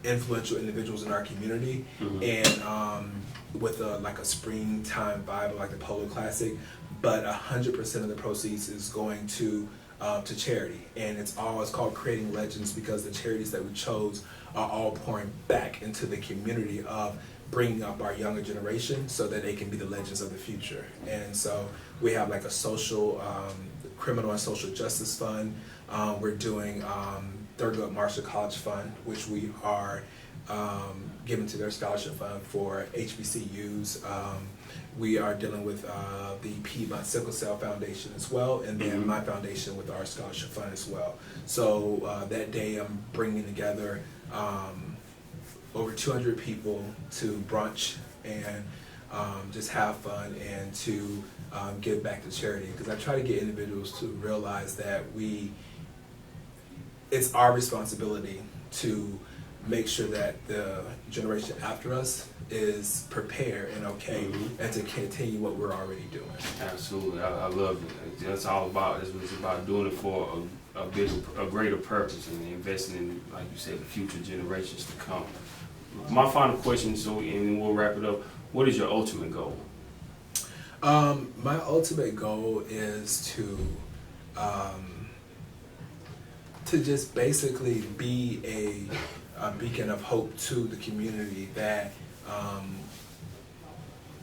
influential individuals in our community, and with like a springtime vibe, like the Polo Classic. But 100% of the proceeds is going to charity, and it's called Creating Legends because the charities that we chose are all pouring back into the community of bringing up our younger generation so that they can be the legends of the future. And so we have like a social, criminal and social justice fund. We're doing Thurgood Marshall College Fund, which we are giving to their scholarship fund for HBCUs. We are dealing with the Piedmont Sickle Cell Foundation as well, and then my foundation with our scholarship fund as well. So that day I'm bringing together over 200 people to brunch and just have fun and to give back to charity, because I try to get individuals to realize that it's our responsibility to make sure that the generation after us is prepared and okay, and to continue what we're already doing. Absolutely, I love it. That's all about. It's about doing it for a greater purpose and investing in, like you said, the future generations to come. My final question, and we'll wrap it up. What is your ultimate goal? My ultimate goal is to just basically be a beacon of hope to the community, that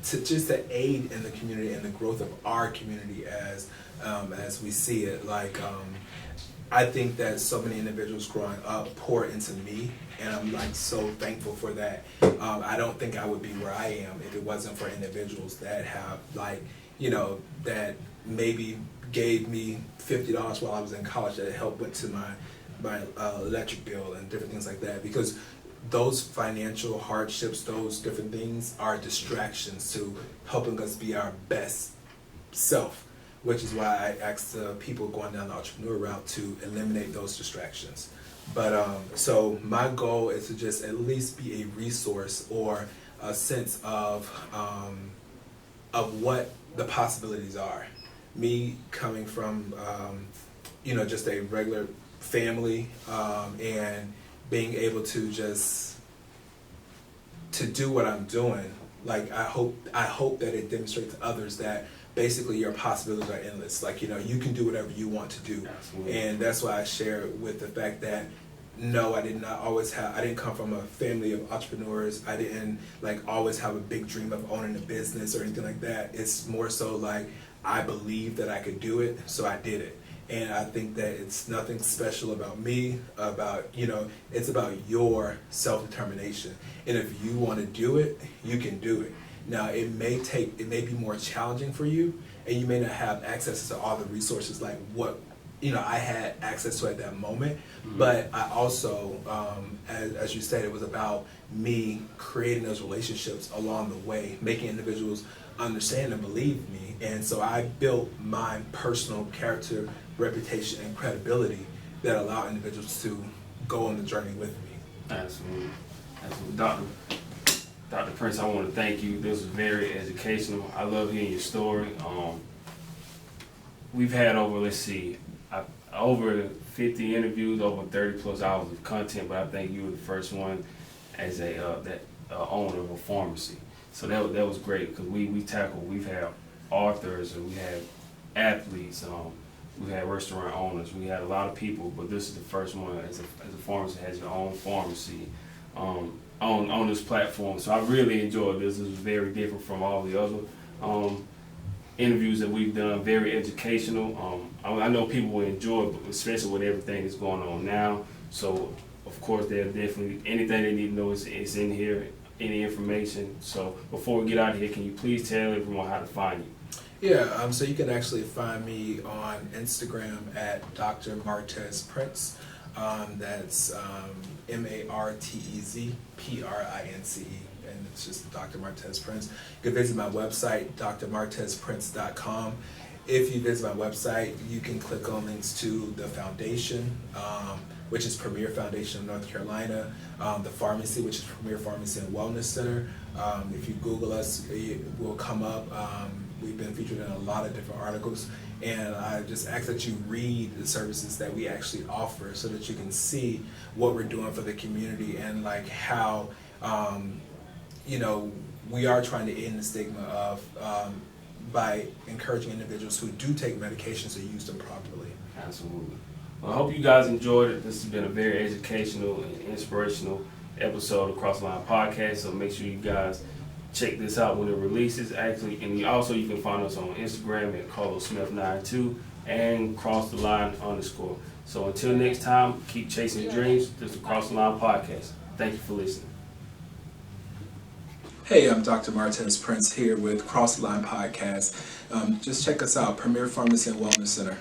to aid in the community and the growth of our community as we see it. Like I think that so many individuals growing up pour into me, and I'm like so thankful for that. I don't think I would be where I am if it wasn't for individuals that have, like, that maybe gave me $50 while I was in college that helped went to my electric bill and different things like that, because those financial hardships, those different things are distractions to helping us be our best self, which is why I ask the people going down the entrepreneur route to eliminate those distractions. But so my goal is to just at least be a resource or a sense of what the possibilities are. Me coming from just a regular family, and being able to just to do what I'm doing. Like I hope that it demonstrates to others that basically your possibilities are endless. Like, you can do whatever you want to do. Absolutely. And that's why I share with the fact that no, I didn't come from a family of entrepreneurs. I didn't always have a big dream of owning a business or anything like that. It's more so like I believed that I could do it, so I did it. And I think that it's nothing special about me, it's about your self-determination. And if you want to do it, you can do it. Now, it may be more challenging for you, and you may not have access to all the resources like what I had access to at that moment. Mm-hmm. But I also, as you said, it was about me creating those relationships along the way, making individuals understand and believe me. And so I built my personal character, reputation, and credibility that allow individuals to go on the journey with me. Absolutely. Dr. Prince, I want to thank you. This was very educational. I love hearing your story. We've had over 50 interviews, over 30 plus hours of content, but I think you were the first one as owner of a pharmacy. So that was great, because we've had authors, and we had athletes, we had restaurant owners, we had a lot of people, but this is the first one as a pharmacy has your own pharmacy on this platform. So I really enjoyed this. This was very different from all the other interviews that we've done, very educational. I know people will enjoy it, especially with everything that's going on now. So, of course, they'll definitely, anything they need to know is in here, any information. So, before we get out of here, can you please tell everyone how to find you? Yeah, so you can actually find me on Instagram at Dr. Martez Prince. That's MartezPrince, and it's just Dr. Martez Prince. You can visit my website, drmartezprince.com. If you visit my website, you can click on links to the foundation, which is Premier Foundation of North Carolina, the pharmacy, which is Premier Pharmacy and Wellness Center. If you Google us, it will come up. We've been featured in a lot of different articles, and I just ask that you read the services that we actually offer so that you can see what we're doing for the community, and like how we are trying to end the stigma of by encouraging individuals who do take medications to use them properly. Absolutely. Well, I hope you guys enjoyed it. This has been a very educational and inspirational episode of Cross the Line Podcast, so make sure you guys check this out when it releases. Actually, and you can find us on Instagram at CarlosSmith92 and Cross the Line _. So until next time, keep chasing dreams. This is the Cross the Line Podcast. Thank you for listening. Hey, I'm Dr. Martez Prince here with Cross the Line Podcast. Just check us out, Premier Pharmacy and Wellness Center.